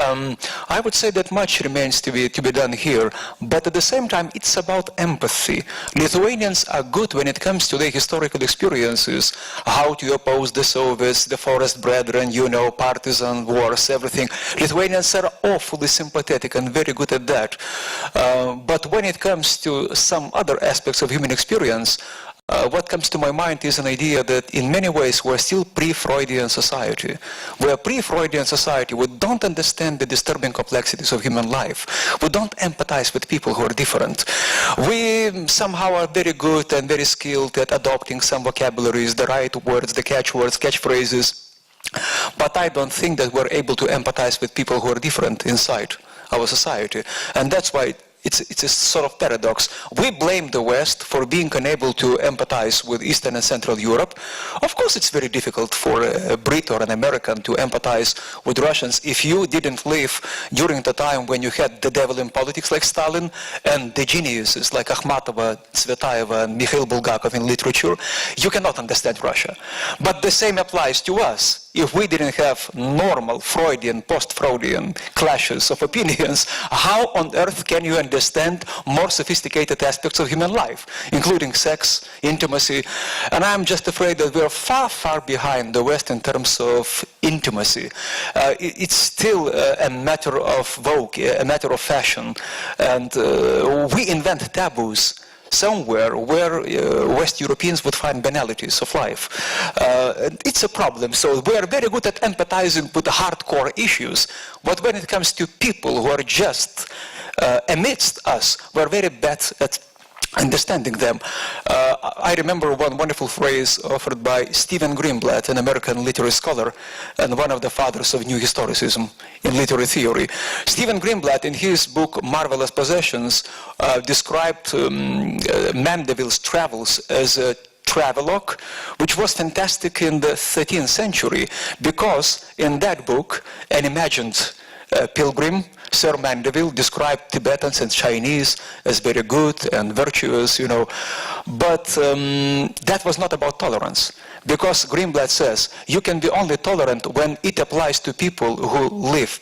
I would say that much remains to be done here, but at the same time it's about empathy. Lithuanians are good when it comes to their historical experiences, how to oppose the Soviets, the forest brethren, partisan wars, everything. Lithuanians are awfully sympathetic and very good at that. But when it comes to some other aspects of human experience, what comes to my mind is an idea that in many ways we're still pre-Freudian society. We're a pre-Freudian society. We don't understand the disturbing complexities of human life. We don't empathize with people who are different. We somehow are very good and very skilled at adopting some vocabularies, the right words, the catchwords, catchphrases. But I don't think that we're able to empathize with people who are different inside our society. And that's why it's a sort of paradox. We blame the West for being unable to empathize with Eastern and Central Europe. Of course, it's very difficult for a Brit or an American to empathize with Russians if you didn't live during the time when you had the devil in politics like Stalin and the geniuses like Akhmatova, Tsvetaeva, and Mikhail Bulgakov in literature. You cannot understand Russia. But the same applies to us. If we didn't have normal Freudian, post-Freudian clashes of opinions, how on earth can you understand more sophisticated aspects of human life, including sex, intimacy? And I'm just afraid that we're far, far behind the West in terms of intimacy. It's still a matter of vogue, a matter of fashion. And we invent taboos somewhere where West Europeans would find banalities of life. It's a problem. So we are very good at empathizing with the hardcore issues, but when it comes to people who are just amidst us, we're very bad at understanding them. I remember one wonderful phrase offered by Stephen Greenblatt, an American literary scholar and one of the fathers of New Historicism in literary theory. Stephen Greenblatt, in his book Marvelous Possessions, described Mandeville's travels as a travelogue, which was fantastic in the 13th century, because in that book, an imagined pilgrim, Sir Mandeville, described Tibetans and Chinese as very good and virtuous, but that was not about tolerance, because Greenblatt says you can be only tolerant when it applies to people who live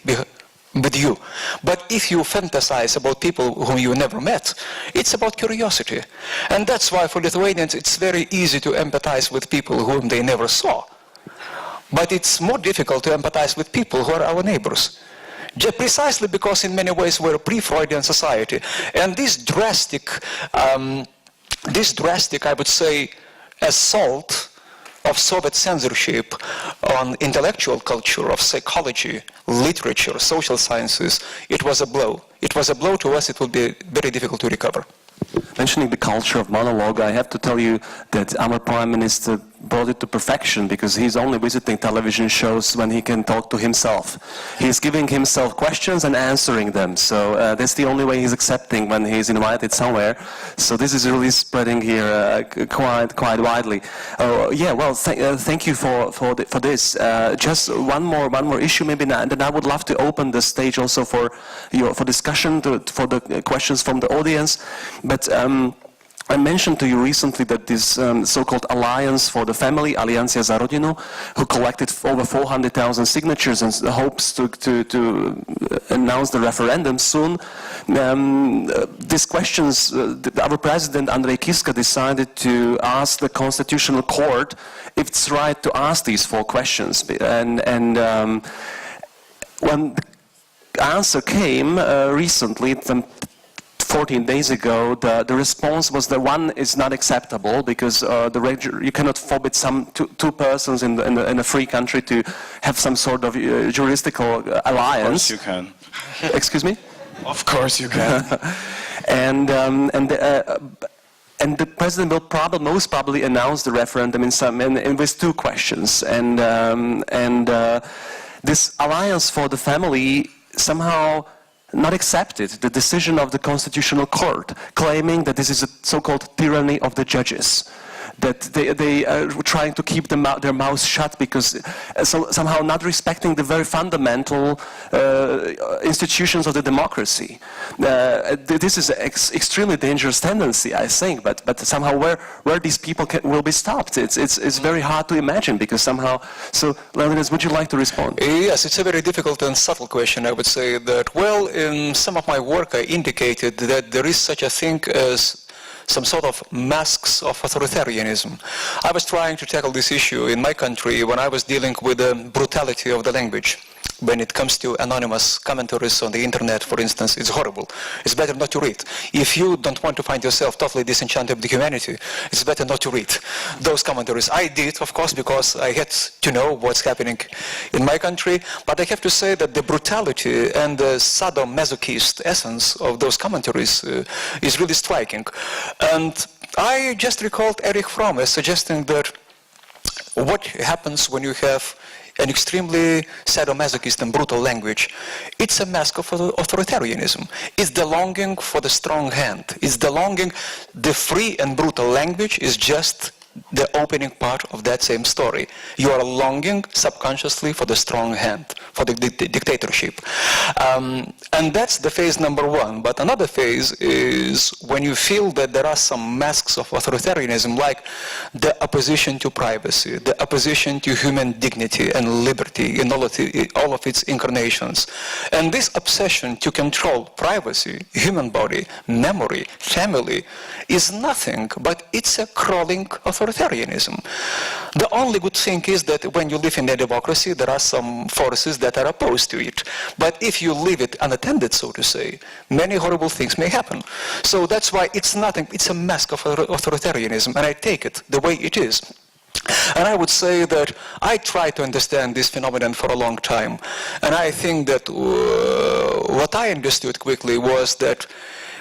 with you. But if you fantasize about people whom you never met, it's about curiosity. And that's why for Lithuanians it's very easy to empathize with people whom they never saw. But it's more difficult to empathize with people who are our neighbors. Precisely because in many ways we're a pre-Freudian society. And this drastic, I would say, assault of Soviet censorship on intellectual culture, of psychology, literature, social sciences, it was a blow. It was a blow to us. It will be very difficult to recover. Mentioning the culture of monologue, I have to tell you that our Prime Minister brought it to perfection, because he's only visiting television shows when he can talk to himself. He's giving himself questions and answering them. So that's the only way he's accepting when he's invited somewhere. So this is really spreading here quite widely. Thank you for this. Just one more issue, maybe, and then I would love to open the stage also for discussion, for the questions from the audience. But I mentioned to you recently that this so-called Alliance for the Family, Aliancja za Rodinu, who collected over 400,000 signatures and hopes to announce the referendum soon. These questions, our president, Andrej Kiska, decided to ask the Constitutional Court if it's right to ask these 4 questions. And when the answer came recently, 14 days ago, the response was that one is not acceptable, because you cannot forbid two persons in a free country to have some sort of juridical alliance. Of course you can. Excuse me? Of course you can. And the president will most probably announce the referendum in with 2 questions. And this Alliance for the Family somehow not accepted the decision of the Constitutional Court, claiming that this is a so-called tyranny of the judges. that they are trying to keep their mouths shut because somehow not respecting the very fundamental institutions of the democracy. This is an extremely dangerous tendency, I think, but somehow where these people will be stopped, it's very hard to imagine because somehow. So, Leonidas, would you like to respond? Yes, it's a very difficult and subtle question. I would say that, well, in some of my work I indicated that there is such a thing as some sort of masks of authoritarianism. I was trying to tackle this issue in my country when I was dealing with the brutality of the language. When it comes to anonymous commentaries on the internet, for instance, it's horrible. It's better not to read. If you don't want to find yourself totally disenchanted with humanity, it's better not to read those commentaries. I did, of course, because I had to know what's happening in my country, but I have to say that the brutality and the sadomasochist essence of those commentaries is really striking. And I just recalled Erich Fromm as suggesting that what happens when you have an extremely sadomasochist and brutal language, it's a mask of authoritarianism. It's the longing for the strong hand. It's the longing, the free and brutal language is just the opening part of that same story. You are longing subconsciously for the strong hand, for the dictatorship. And that's the phase number one. But another phase is when you feel that there are some masks of authoritarianism, like the opposition to privacy, the opposition to human dignity and liberty in all of its incarnations. And this obsession to control privacy, human body, memory, family, is nothing but it's a crawling authoritarianism. The only good thing is that when you live in a democracy, there are some forces that are opposed to it. But if you leave it unattended, so to say, many horrible things may happen. So that's why it's nothing, it's a mask of authoritarianism, and I take it the way it is. And I would say that I tried to understand this phenomenon for a long time. And I think that what I understood quickly was that,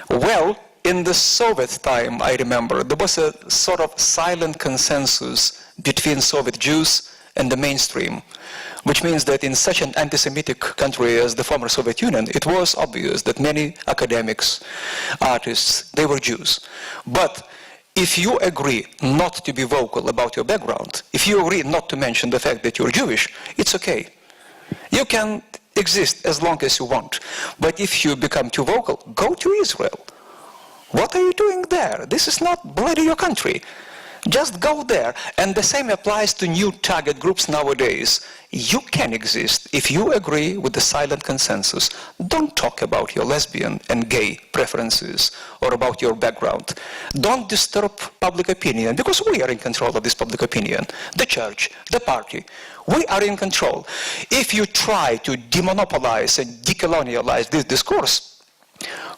well, in the Soviet time, I remember, there was a sort of silent consensus between Soviet Jews and the mainstream, which means that in such an anti-Semitic country as the former Soviet Union, it was obvious that many academics, artists, they were Jews. But if you agree not to be vocal about your background, if you agree not to mention the fact that you're Jewish, it's okay. You can exist as long as you want. But if you become too vocal, go to Israel. What are you doing there? This is not bloody your country. Just go there. And the same applies to new target groups nowadays. You can exist if you agree with the silent consensus. Don't talk about your lesbian and gay preferences or about your background. Don't disturb public opinion, because we are in control of this public opinion. The church, the party, we are in control. If you try to demonopolize and decolonialize this discourse,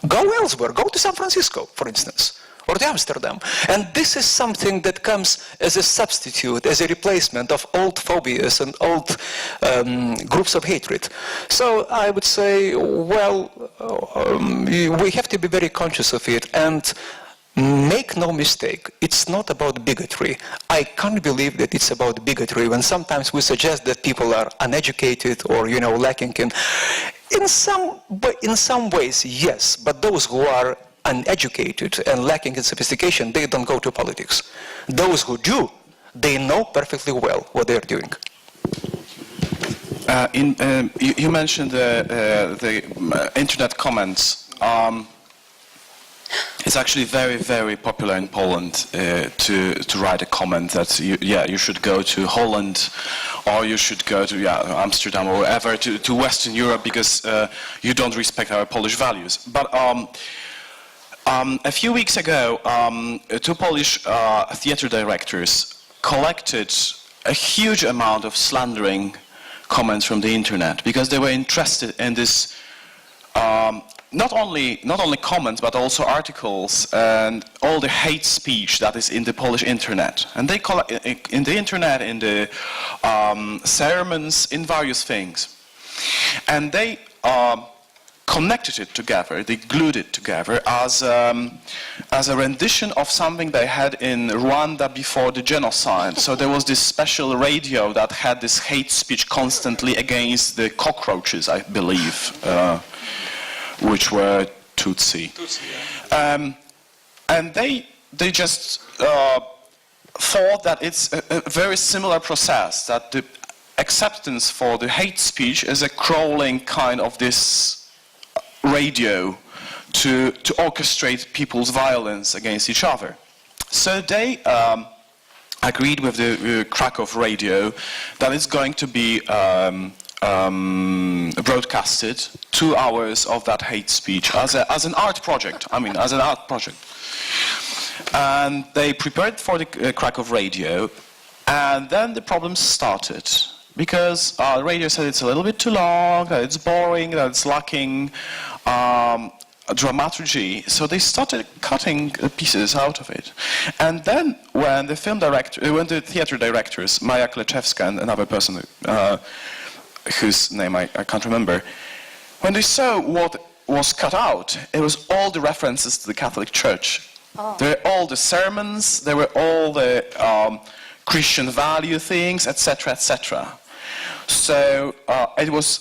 go elsewhere. Go to San Francisco, for instance, or to Amsterdam. And this is something that comes as a substitute, as a replacement of old phobias and old groups of hatred. So I would say, well, we have to be very conscious of it. And make no mistake, it's not about bigotry. I can't believe that it's about bigotry when sometimes we suggest that people are uneducated or, lacking in some ways, yes, but those who are uneducated and lacking in sophistication, they don't go to politics. Those who do, they know perfectly well what they're doing. You mentioned the internet comments. It's actually very, very popular in Poland to write a comment that you should go to Holland, or you should go to Amsterdam or wherever to Western Europe because you don't respect our Polish values. But a few weeks ago, two Polish theater directors collected a huge amount of slandering comments from the internet because they were interested in this. Not only comments, but also articles and all the hate speech that is in the Polish internet. And they collect in the internet, in the sermons, in various things. And they connected it together, they glued it together as a rendition of something they had in Rwanda before the genocide. So there was this special radio that had this hate speech constantly against the cockroaches, I believe. Which were Tutsi. And they just thought that it's a very similar process, that the acceptance for the hate speech is a crawling kind of this radio to orchestrate people's violence against each other. So they agreed with the Krakow radio that it's going to be broadcasted 2 hours of that hate speech as an art project. As an art project. And they prepared for the Krakow radio, and then the problems started. Because the radio said it's a little bit too long, that it's boring, that it's lacking dramaturgy. So they started cutting pieces out of it. And then when the theater directors, Maja Kleczewska and another person whose name I can't remember, when they saw what was cut out, it was all the references to the Catholic Church. Oh. There were all the sermons, there were all the Christian value things, etc., etc. So it was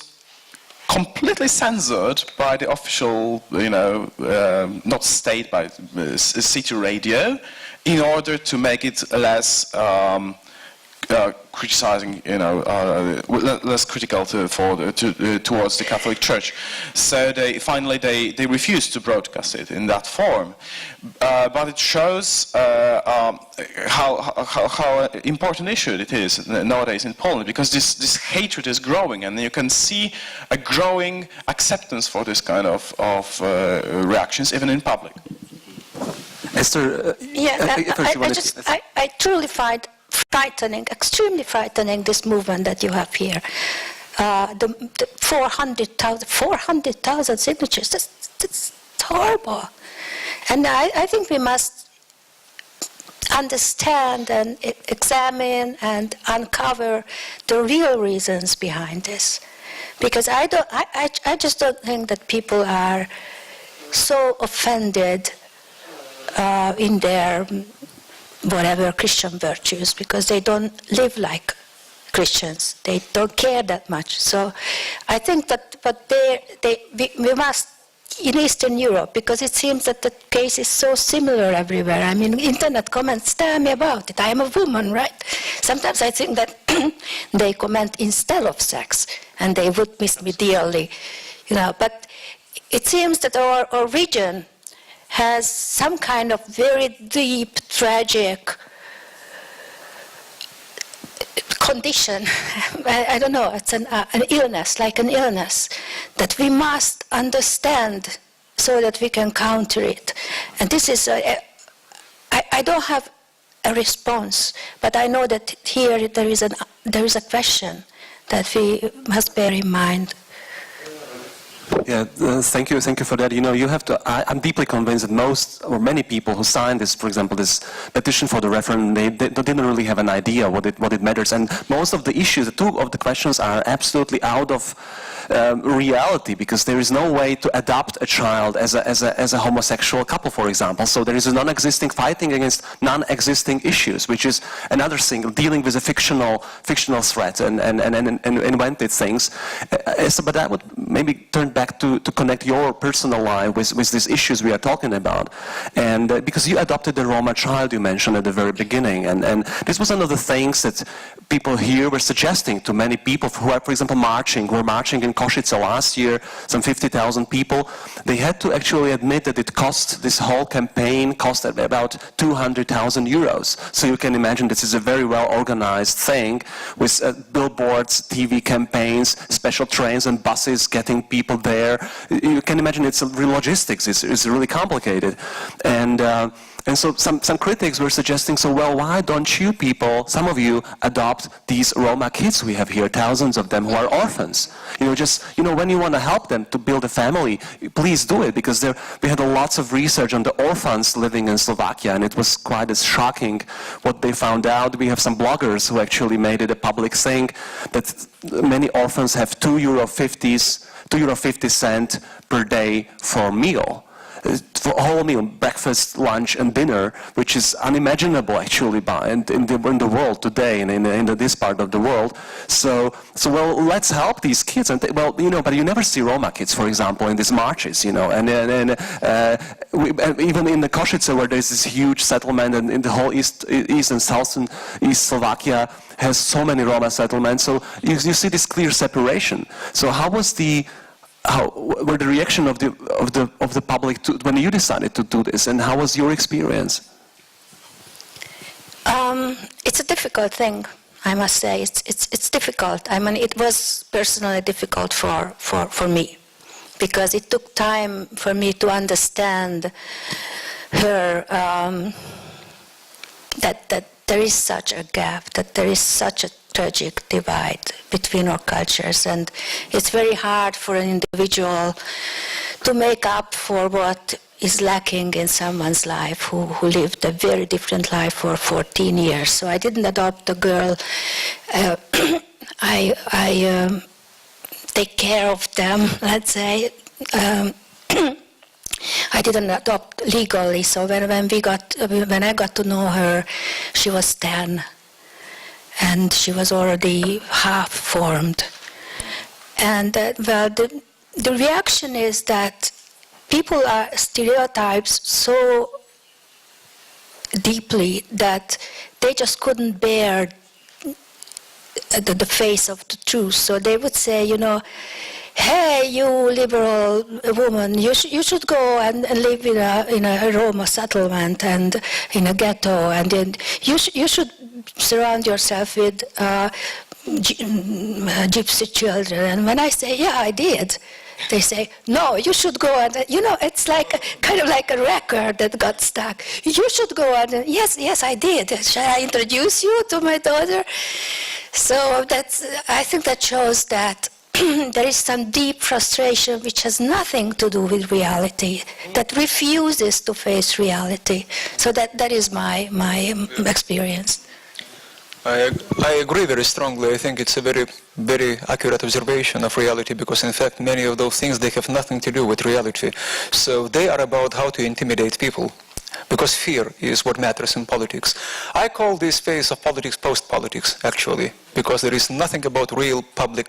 completely censored by the official, not state, by city radio, in order to make it less criticizing, less critical towards the Catholic Church. So they refused to broadcast it in that form. But it shows how important issue it is nowadays in Poland, because this hatred is growing, and you can see a growing acceptance for this kind of reactions, even in public. Esther, I truly find frightening, extremely frightening, this movement that you have here. The 400,000 signatures, that's horrible. And I think we must understand and examine and uncover the real reasons behind this. Because I just don't think that people are so offended in their whatever Christian virtues, because they don't live like Christians. They don't care that much. So I think that we must, in Eastern Europe, because it seems that the case is so similar everywhere. Internet comments tell me about it. I am a woman, right? Sometimes I think that they comment instead of sex, and they would miss me dearly, But it seems that our region has some kind of very deep, tragic condition. I don't know, it's an illness, like an illness, that we must understand so that we can counter it. And this is, I don't have a response, but I know that here there is a question that we must bear in mind. Yeah, thank you for that. You have to. I'm deeply convinced that most or many people who signed this, for example, this petition for the referendum, they didn't really have an idea what it matters, and most of the issues, two of the questions, are absolutely out of reality, because there is no way to adopt a child as a homosexual couple, for example. So there is a non-existing fighting against non-existing issues, which is another thing, dealing with a fictional threat and invented things. But I would maybe turn back to connect your personal life with these issues we are talking about, and because you adopted the Roma child you mentioned at the very beginning, and this was one of the things that people here were suggesting to many people who are, for example, marching in Košice last year, some 50,000 people. They had to actually admit that this whole campaign cost about 200,000 euros. So you can imagine this is a very well organized thing, with billboards, TV campaigns, special trains and buses getting people there. You can imagine it's real logistics. It's really complicated. And so some critics were suggesting, why don't you people, some of you, adopt these Roma kids we have here, thousands of them who are orphans? When you want to help them to build a family, please do it, because we had lots of research on the orphans living in Slovakia, and it was quite as shocking what they found out. We have some bloggers who actually made it a public thing that many orphans have €2.50 per day for a meal. for a whole meal, breakfast, lunch, and dinner, which is unimaginable actually in the world today, and in this part of the world. So well, let's help these kids. And but you never see Roma kids, for example, in these marches, and even in the Košice, where there's this huge settlement, and in the whole east and southern East Slovakia has so many Roma settlements. So you see this clear separation. So how were the reaction of the public when you decided to do this, and how was your experience? It's a difficult thing, I must say. It's difficult. I mean, it was personally difficult for me, because it took time for me to understand her, that there is such a gap, that there is such a tragic divide between our cultures, and it's very hard for an individual to make up for what is lacking in someone's life who lived a very different life for 14 years. So I didn't adopt a girl. I take care of them, let's say. I didn't adopt legally, so when I got to know her, she was 10, and she was already half formed. And the reaction is that people are stereotypes so deeply that they just couldn't bear the face of the truth. So they would say, hey, you liberal woman, you should go and live in a Roma settlement and in a ghetto, and then you should surround yourself with gypsy children. And when I say, yeah, I did, they say, no, you should go and, it's kind of like a record that got stuck. You should go and, yes, I did. Shall I introduce you to my daughter? So I think that shows that there is some deep frustration which has nothing to do with reality, that refuses to face reality. So that is my experience. I agree very strongly. I think it's a very, very accurate observation of reality, because in fact many of those things, they have nothing to do with reality. So they are about how to intimidate people, because fear is what matters in politics. I call this phase of politics post-politics, actually, because there is nothing about real public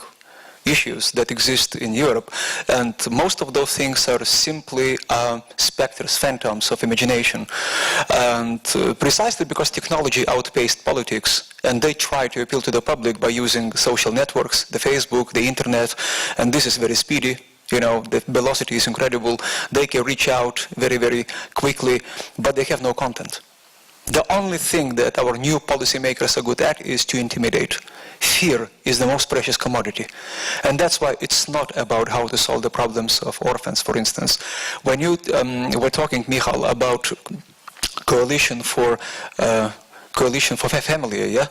issues that exist in Europe, and most of those things are simply specters, phantoms of imagination. And precisely because technology outpaced politics, and they try to appeal to the public by using social networks, the Facebook, the internet, and this is very speedy. The velocity is incredible. They can reach out very, very quickly, but they have no content. The only thing that our new policymakers are good at is to intimidate. Fear is the most precious commodity. And that's why it's not about how to solve the problems of orphans, for instance. When you were talking, Michal, about coalition for family, yeah?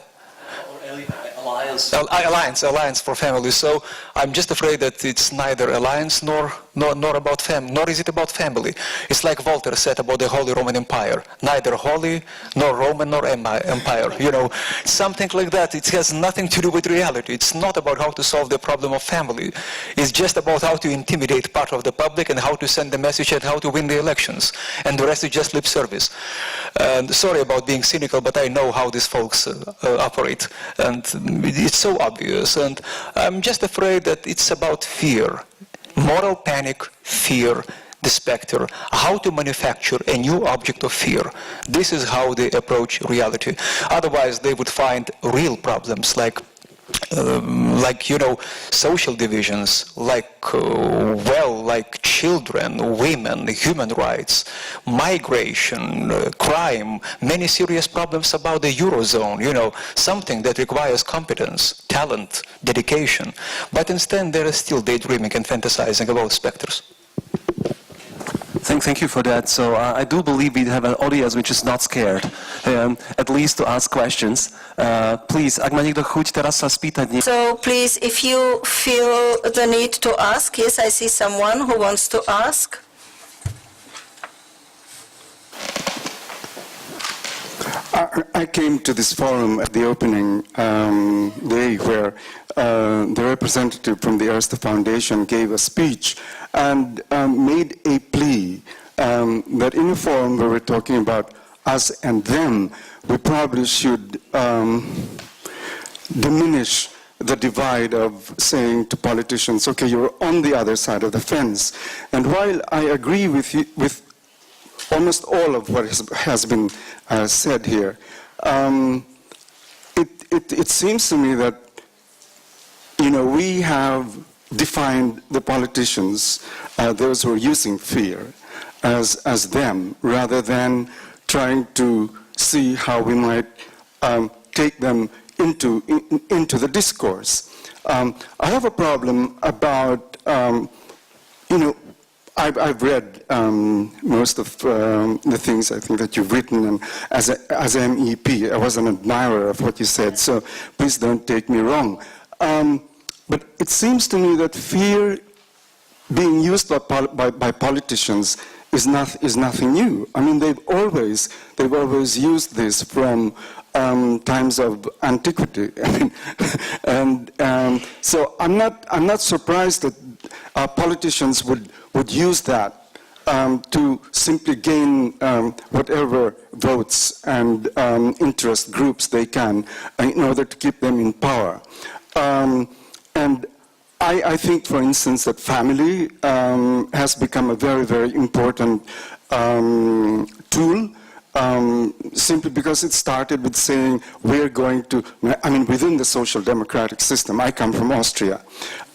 Alliance for family. So I'm just afraid that it's neither alliance nor about family, nor is it about family. It's like Voltaire said about the Holy Roman Empire: neither holy nor Roman nor empire. Something like that. It has nothing to do with reality. It's not about how to solve the problem of family. It's just about how to intimidate part of the public and how to send the message and how to win the elections. And the rest is just lip service. And sorry about being cynical, but I know how these folks operate. And it's so obvious, and I'm just afraid that it's about fear, moral panic, fear, the specter, how to manufacture a new object of fear. This is how they approach reality. Otherwise, they would find real problems like social divisions, like children, women, human rights, migration, crime, many serious problems about the Eurozone, something that requires competence, talent, dedication. But instead, they are still daydreaming and fantasizing about specters. Thank you for that. So I do believe we have an audience which is not scared, at least to ask questions. Please, ak má niekto chuť teraz sa spýtať. So please, if you feel the need to ask, yes, I see someone who wants to ask. I came to this forum at the opening day where the representative from the Erste Foundation gave a speech and made a plea that in a forum where we're talking about us and them, we probably should diminish the divide of saying to politicians, okay, you're on the other side of the fence. And while I agree with you, with almost all of what has been said here, it seems to me that, you know, we have defined the politicians, those who are using fear, as them, rather than trying to see how we might take them into the discourse. I have a problem about, you know, I've read most of the things I think that you've written, and as an MEP, I was an admirer of what you said, so please don't take me wrong. But it seems to me that fear being used by politicians is nothing new. I mean, they've always used this from times of antiquity. And so I'm not surprised that politicians would use that to simply gain whatever votes and interest groups they can in order to keep them in power. And I think, for instance, that family has become a very, very important tool, simply because it started with saying we're going to, I mean, within the social democratic system. I come from Austria.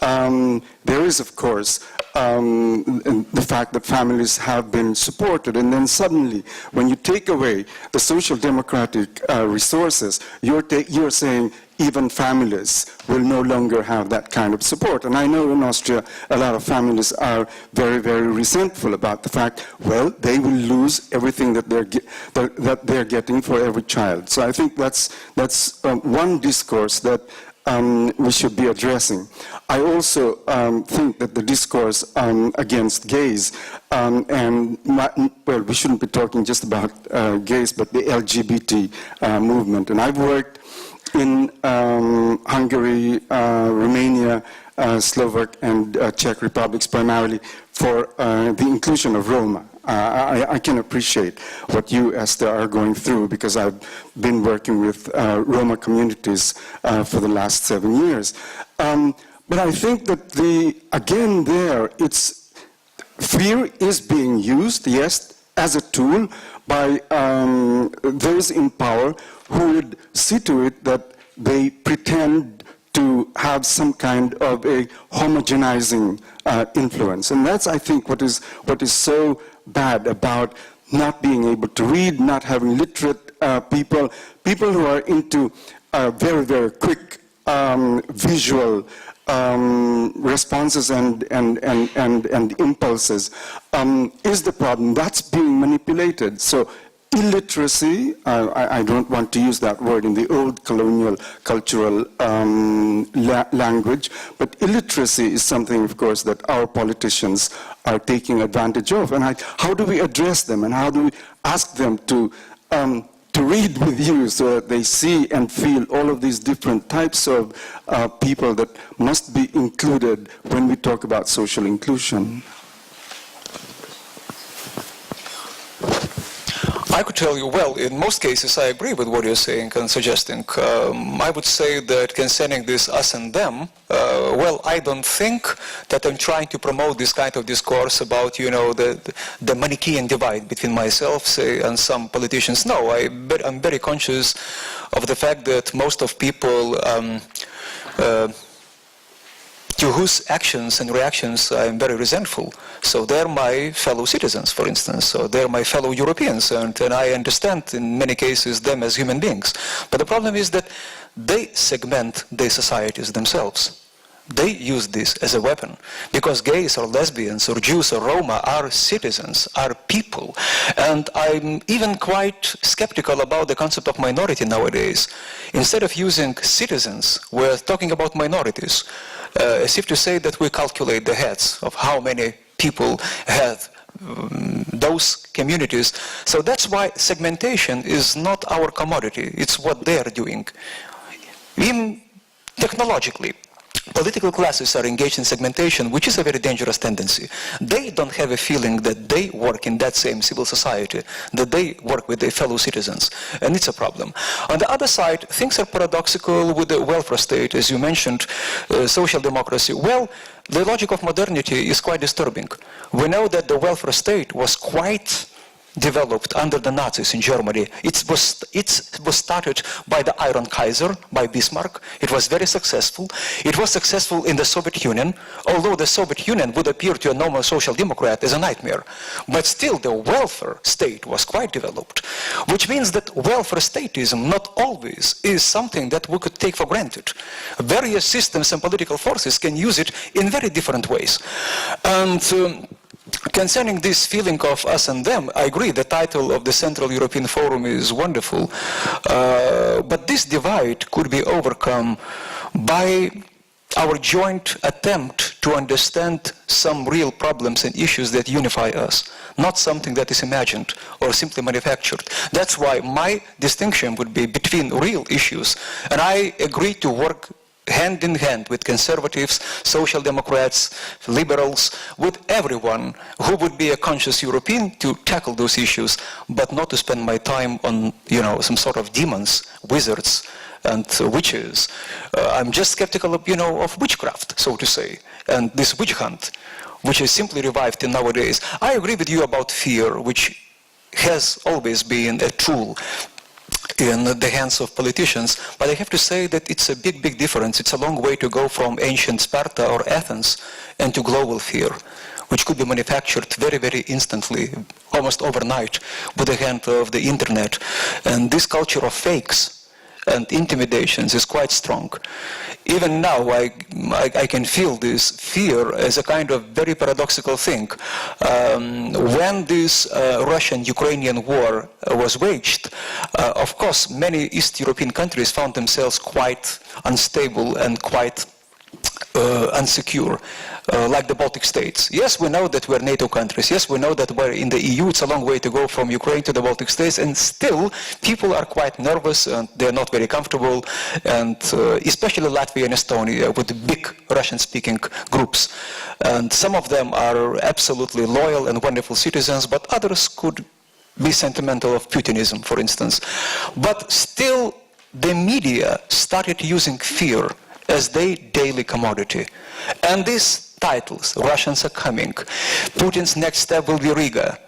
There is, of course, the fact that families have been supported, and then suddenly, when you take away the social democratic resources, you're saying even families will no longer have that kind of support. And I know in Austria, a lot of families are very, very resentful about the fact, well, they will lose everything that they're getting for every child. So I think that's one discourse that we should be addressing. I also think that the discourse against gays, well, we shouldn't be talking just about gays, but the LGBT movement. And I've worked in Hungary, Romania, Slovak, and Czech republics primarily for the inclusion of Roma. I can appreciate what you, Esther, are going through, because I've been working with Roma communities for the last 7 years. But I think that again there, fear is being used, yes, as a tool by those in power who would see to it that they pretend to have some kind of a homogenizing influence. And that's, I think, what is so bad about not being able to read, not having literate people who are into very, very quick visual responses and impulses is the problem. That's being manipulated. So illiteracy, I don't want to use that word in the old colonial cultural language, but illiteracy is something, of course, that our politicians are taking advantage of. And how do we address them, and how do we ask them to read with you so that they see and feel all of these different types of people that must be included when we talk about social inclusion? I could tell you, well, in most cases I agree with what you're saying and suggesting. I would say that concerning this us and them, well, I don't think that I'm trying to promote this kind of discourse about, you know, the Manichaean divide between myself, say, and some politicians. No, I'm very conscious of the fact that most of people to whose actions and reactions I'm very resentful. So they're my fellow citizens, for instance. So they're my fellow Europeans, and I understand in many cases them as human beings. But the problem is that they segment their societies themselves. They use this as a weapon, because gays or lesbians or Jews or Roma are citizens, are people. And I'm even quite skeptical about the concept of minority nowadays. Instead of using citizens, we're talking about minorities, as if to say that we calculate the heads of how many people have those communities. So that's why segmentation is not our commodity, it's what they're doing. Even technologically, political classes are engaged in segmentation, which is a very dangerous tendency. They don't have a feeling that they work in that same civil society, that they work with their fellow citizens, and it's a problem. On the other side, things are paradoxical with the welfare state, as you mentioned, social democracy. Well, the logic of modernity is quite disturbing. We know that the welfare state was quite developed under the Nazis in Germany. It was started by the Iron Kaiser, by Bismarck. It was very successful. It was successful in the Soviet Union, although the Soviet Union would appear to a normal social democrat as a nightmare. But still the welfare state was quite developed, which means that welfare statism not always is something that we could take for granted. Various systems and political forces can use it in very different ways. And concerning this feeling of us and them, I agree the title of the Central European Forum is wonderful, but this divide could be overcome by our joint attempt to understand some real problems and issues that unify us, not something that is imagined or simply manufactured. That's why my distinction would be between real issues, and I agree to work hand in hand with conservatives, social democrats, liberals, with everyone who would be a conscious European to tackle those issues, but not to spend my time on, some sort of demons, wizards, and witches. I'm just skeptical of, of witchcraft, so to say, and this witch hunt, which is simply revived in nowadays. I agree with you about fear, which has always been a tool in the hands of politicians, but I have to say that it's a big, big difference. It's a long way to go from ancient Sparta or Athens and to global fear, which could be manufactured very, very instantly, almost overnight, with the hand of the internet. And this culture of fakes and intimidations is quite strong. Even now, I can feel this fear as a kind of very paradoxical thing. When this Russian-Ukrainian war was waged, of course, many East European countries found themselves quite unstable and quite unsecure, like the Baltic states. Yes, we know that we're NATO countries. Yes, we know that we're in the EU. It's a long way to go from Ukraine to the Baltic states, and still people are quite nervous and they're not very comfortable, and especially Latvia and Estonia with big Russian-speaking groups. And some of them are absolutely loyal and wonderful citizens, but others could be sentimental of Putinism, for instance. But still, the media started using fear as their daily commodity. And these titles, Russians are coming, Putin's next step will be Riga.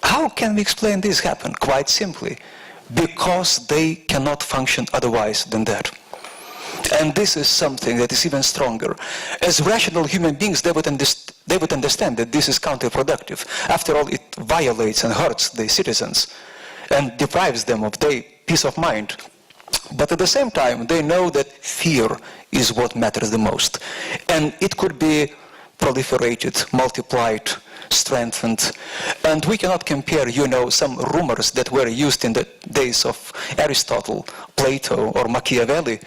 How can we explain this happen? Quite simply, because they cannot function otherwise than that. And this is something that is even stronger. As rational human beings, they would understand that this is counterproductive. After all, it violates and hurts the citizens and deprives them of their peace of mind. But at the same time, they know that fear is what matters the most. And it could be proliferated, multiplied, strengthened. And we cannot compare, some rumors that were used in the days of Aristotle, Plato, or Machiavelli,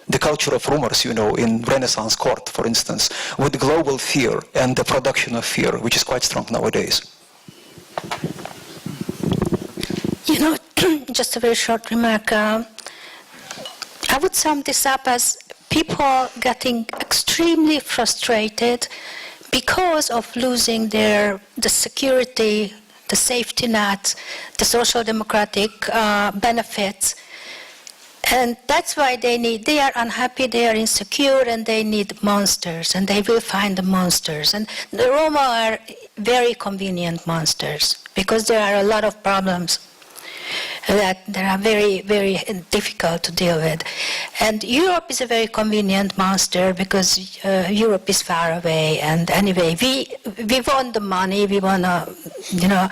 the culture of rumors, in Renaissance court, for instance, with global fear and the production of fear, which is quite strong nowadays. Just a very short remark. I would sum this up as people getting extremely frustrated because of losing the security, the safety net, the social democratic benefits. And that's why they are unhappy, they are insecure, and they need monsters, and they will find the monsters. And the Roma are very convenient monsters because there are a lot of problems that are very, very difficult to deal with. And Europe is a very convenient monster because Europe is far away. And anyway, we want the money. We want to,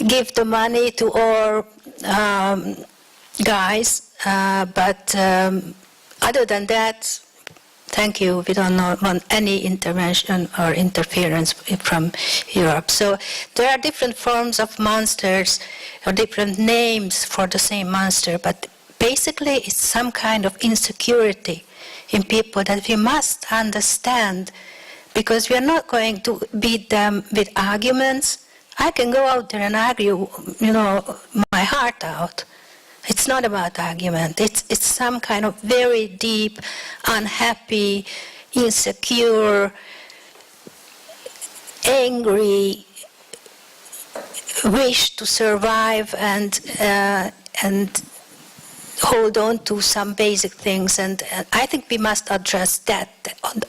give the money to our guys. But other than that, thank you. We don't want any intervention or interference from Europe. So there are different forms of monsters or different names for the same monster, but basically it's some kind of insecurity in people that we must understand, because we are not going to beat them with arguments. I can go out there and argue, my heart out, It's not about argument. It's some kind of very deep, unhappy, insecure, angry wish to survive and hold on to some basic things, and I think we must address that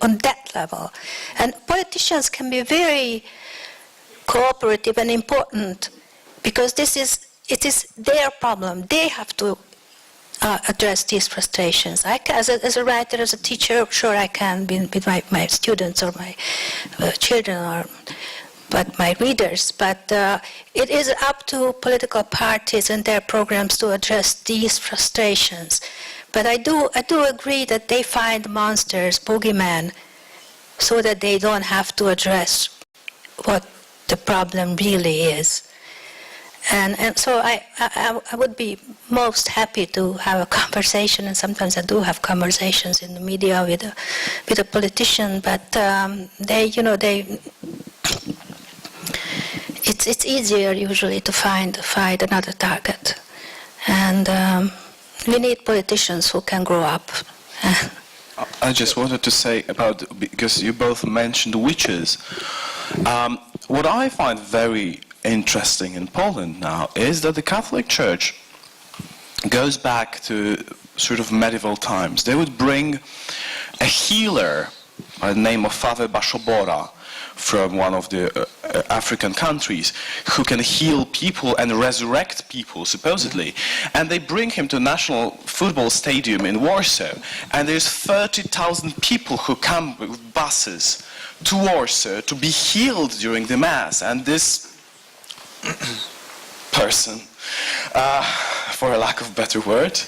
on that level. And politicians can be very cooperative and important because it is their problem. They have to address these frustrations. As a writer, as a teacher, sure I can be with my students or my children but my readers. But it is up to political parties and their programs to address these frustrations. But I do agree that they find monsters, boogeymen, so that they don't have to address what the problem really is. And so I would be most happy to have a conversation, and sometimes I do have conversations in the media with a politician, but it's easier usually to find another target, and we need politicians who can grow up. I just wanted to say because you both mentioned witches. What I find very interesting in Poland now is that the Catholic Church goes back to sort of medieval times. They would bring a healer by the name of Father Bashobora from one of the African countries who can heal people and resurrect people, supposedly. And they bring him to a national football stadium in Warsaw, and there's 30,000 people who come with buses to Warsaw to be healed during the Mass. And this person, for a lack of a better word,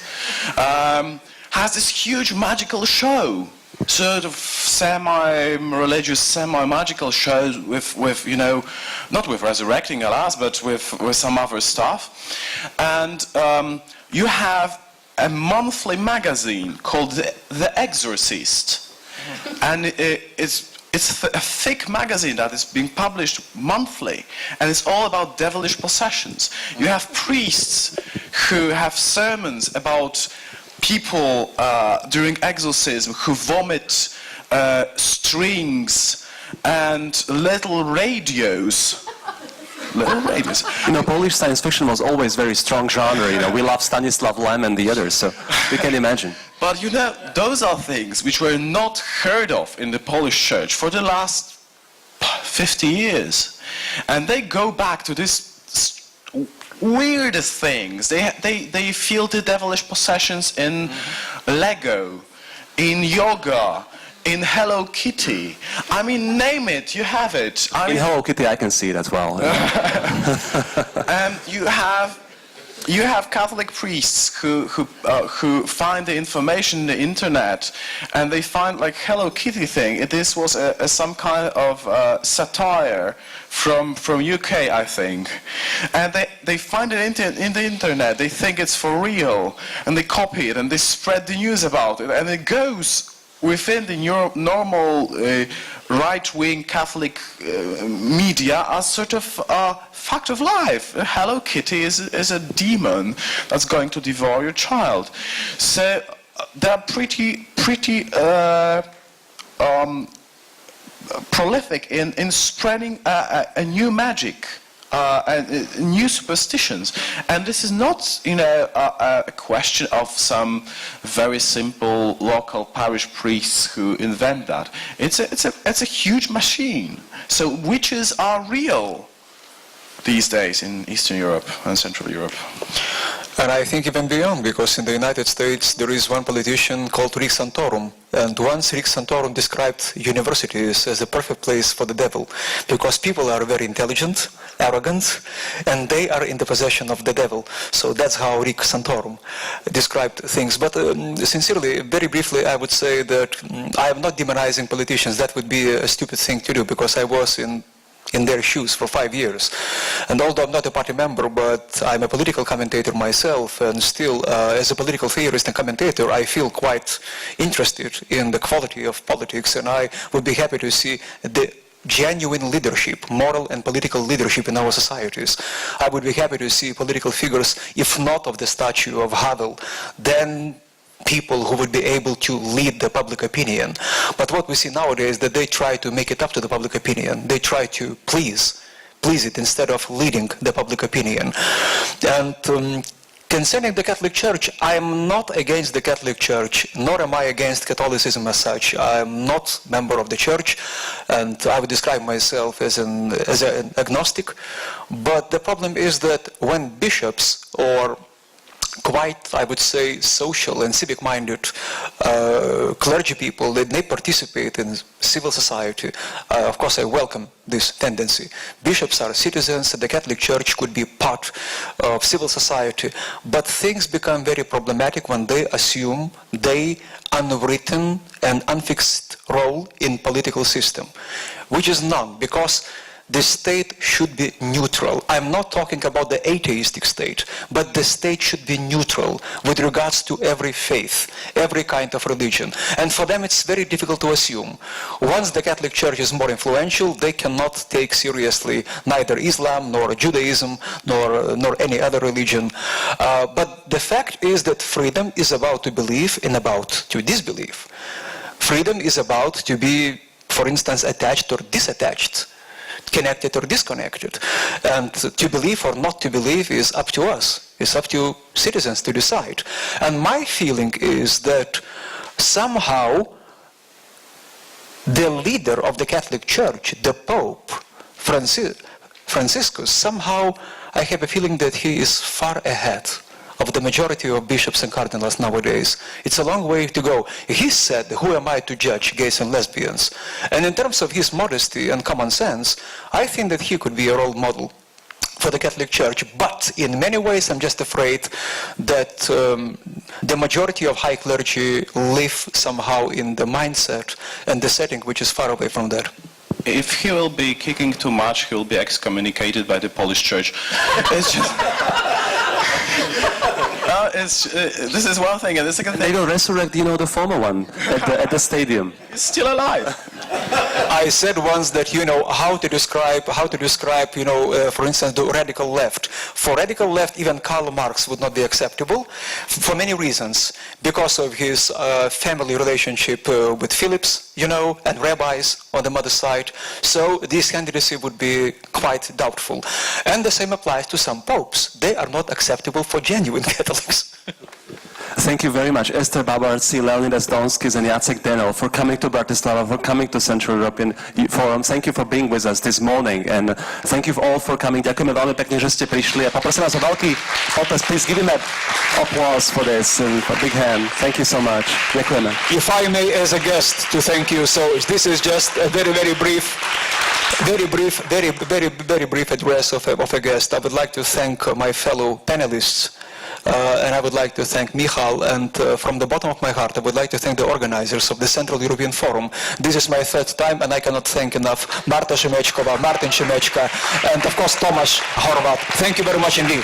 has this huge magical show, sort of semi-religious, semi-magical shows with not with resurrecting alas, but with some other stuff. And you have a monthly magazine called The Exorcist, and it's a thick magazine that is being published monthly, and it's all about devilish possessions. You have priests who have sermons about people during exorcism who vomit strings and little radios. Polish science fiction was always very strong genre. We love Stanislav Lem and the others, so you can imagine. But those are things which were not heard of in the Polish church for the last 50 years. And they go back to this weirdest things. They feel the devilish possessions in Lego, in yoga, in Hello Kitty. I mean, name it, you have it. In Hello Kitty I can see it as well. And you have Catholic priests who find the information in the internet, and they find like Hello Kitty thing. This was some kind of satire from UK, I think, and they find it in the internet. They think it's for real, and they copy it and they spread the news about it, and it goes within the normal right-wing Catholic media as sort of fact of life. Hello Kitty is a demon that's going to devour your child. So they're pretty prolific in spreading a new magic. New superstitions, and this is not, a question of some very simple local parish priests who invent that. It's a huge machine. So witches are real these days in Eastern Europe and Central Europe. And I think even beyond, because in the United States there is one politician called Rick Santorum, and once Rick Santorum described universities as a perfect place for the devil, because people are very intelligent, arrogant, and they are in the possession of the devil. So that's how Rick Santorum described things. But sincerely, very briefly, I would say that I am not demonizing politicians. That would be a stupid thing to do, because I was in their shoes for 5 years. And although I'm not a party member, but I'm a political commentator myself, and still, as a political theorist and commentator, I feel quite interested in the quality of politics, and I would be happy to see the genuine leadership, moral and political leadership in our societies. I would be happy to see political figures, if not of the stature of Havel, then people who would be able to lead the public opinion. But what we see nowadays is that they try to make it up to the public opinion. They try to please it instead of leading the public opinion. And concerning the Catholic Church, I am not against the Catholic Church, nor am I against Catholicism as such. I am not a member of the Church, and I would describe myself as an agnostic. But the problem is that when bishops or quite, I would say, social and civic-minded clergy people, they participate in civil society. Of course, I welcome this tendency. Bishops are citizens, and the Catholic Church could be part of civil society, but things become very problematic when they assume their unwritten and unfixed role in political system, which is none, because the state should be neutral. I'm not talking about the atheistic state, but the state should be neutral with regards to every faith, every kind of religion. And for them it's very difficult to assume. Once the Catholic Church is more influential, they cannot take seriously neither Islam, nor Judaism, nor any other religion. But the fact is that freedom is about to believe and about to disbelieve. Freedom is about to be, for instance, attached or disattached, connected or disconnected. And to believe or not to believe is up to us. It's up to citizens to decide. And my feeling is that somehow the leader of the Catholic Church, the Pope, Franciscus, somehow I have a feeling that he is far ahead of the majority of bishops and cardinals nowadays. It's a long way to go. He said, "Who am I to judge gays and lesbians?" And in terms of his modesty and common sense, I think that he could be a role model for the Catholic Church. But in many ways, I'm just afraid that the majority of high clergy live somehow in the mindset and the setting which is far away from that. If he will be kicking too much, he will be excommunicated by the Polish Church. It's just... this is one thing, and the second They thing... will resurrect, the former one at the stadium. He's still alive. I said once that, how to describe, for instance, the radical left. For radical left, even Karl Marx would not be acceptable for many reasons. Because of his family relationship with Phillips, and rabbis on the mother's side. So this candidacy would be quite doubtful. And the same applies to some popes. They are not acceptable for genuine Catholics. Thank you very much, Esther Babarci, Leonidas Donskis, and Jacek Dehnel, for coming to Bratislava, for coming to Central European Forum. Thank you for being with us this morning, and thank you all for coming. Ďakujeme veľmi pekne, že ste prišli, a poprosím vás o veľký potlesk. Please give him an applause for this, and a big hand. Thank you so much. Ďakujeme. If I may, as a guest, to thank you. So this is just a very brief address of a guest. I would like to thank my fellow panelists. And I would like to thank Michal, and from the bottom of my heart I would like to thank the organizers of the Central European Forum. This is my third time, and I cannot thank enough Marta Šimečkova, Martin Šimečka, and of course Tomasz Horvat. Thank you very much indeed.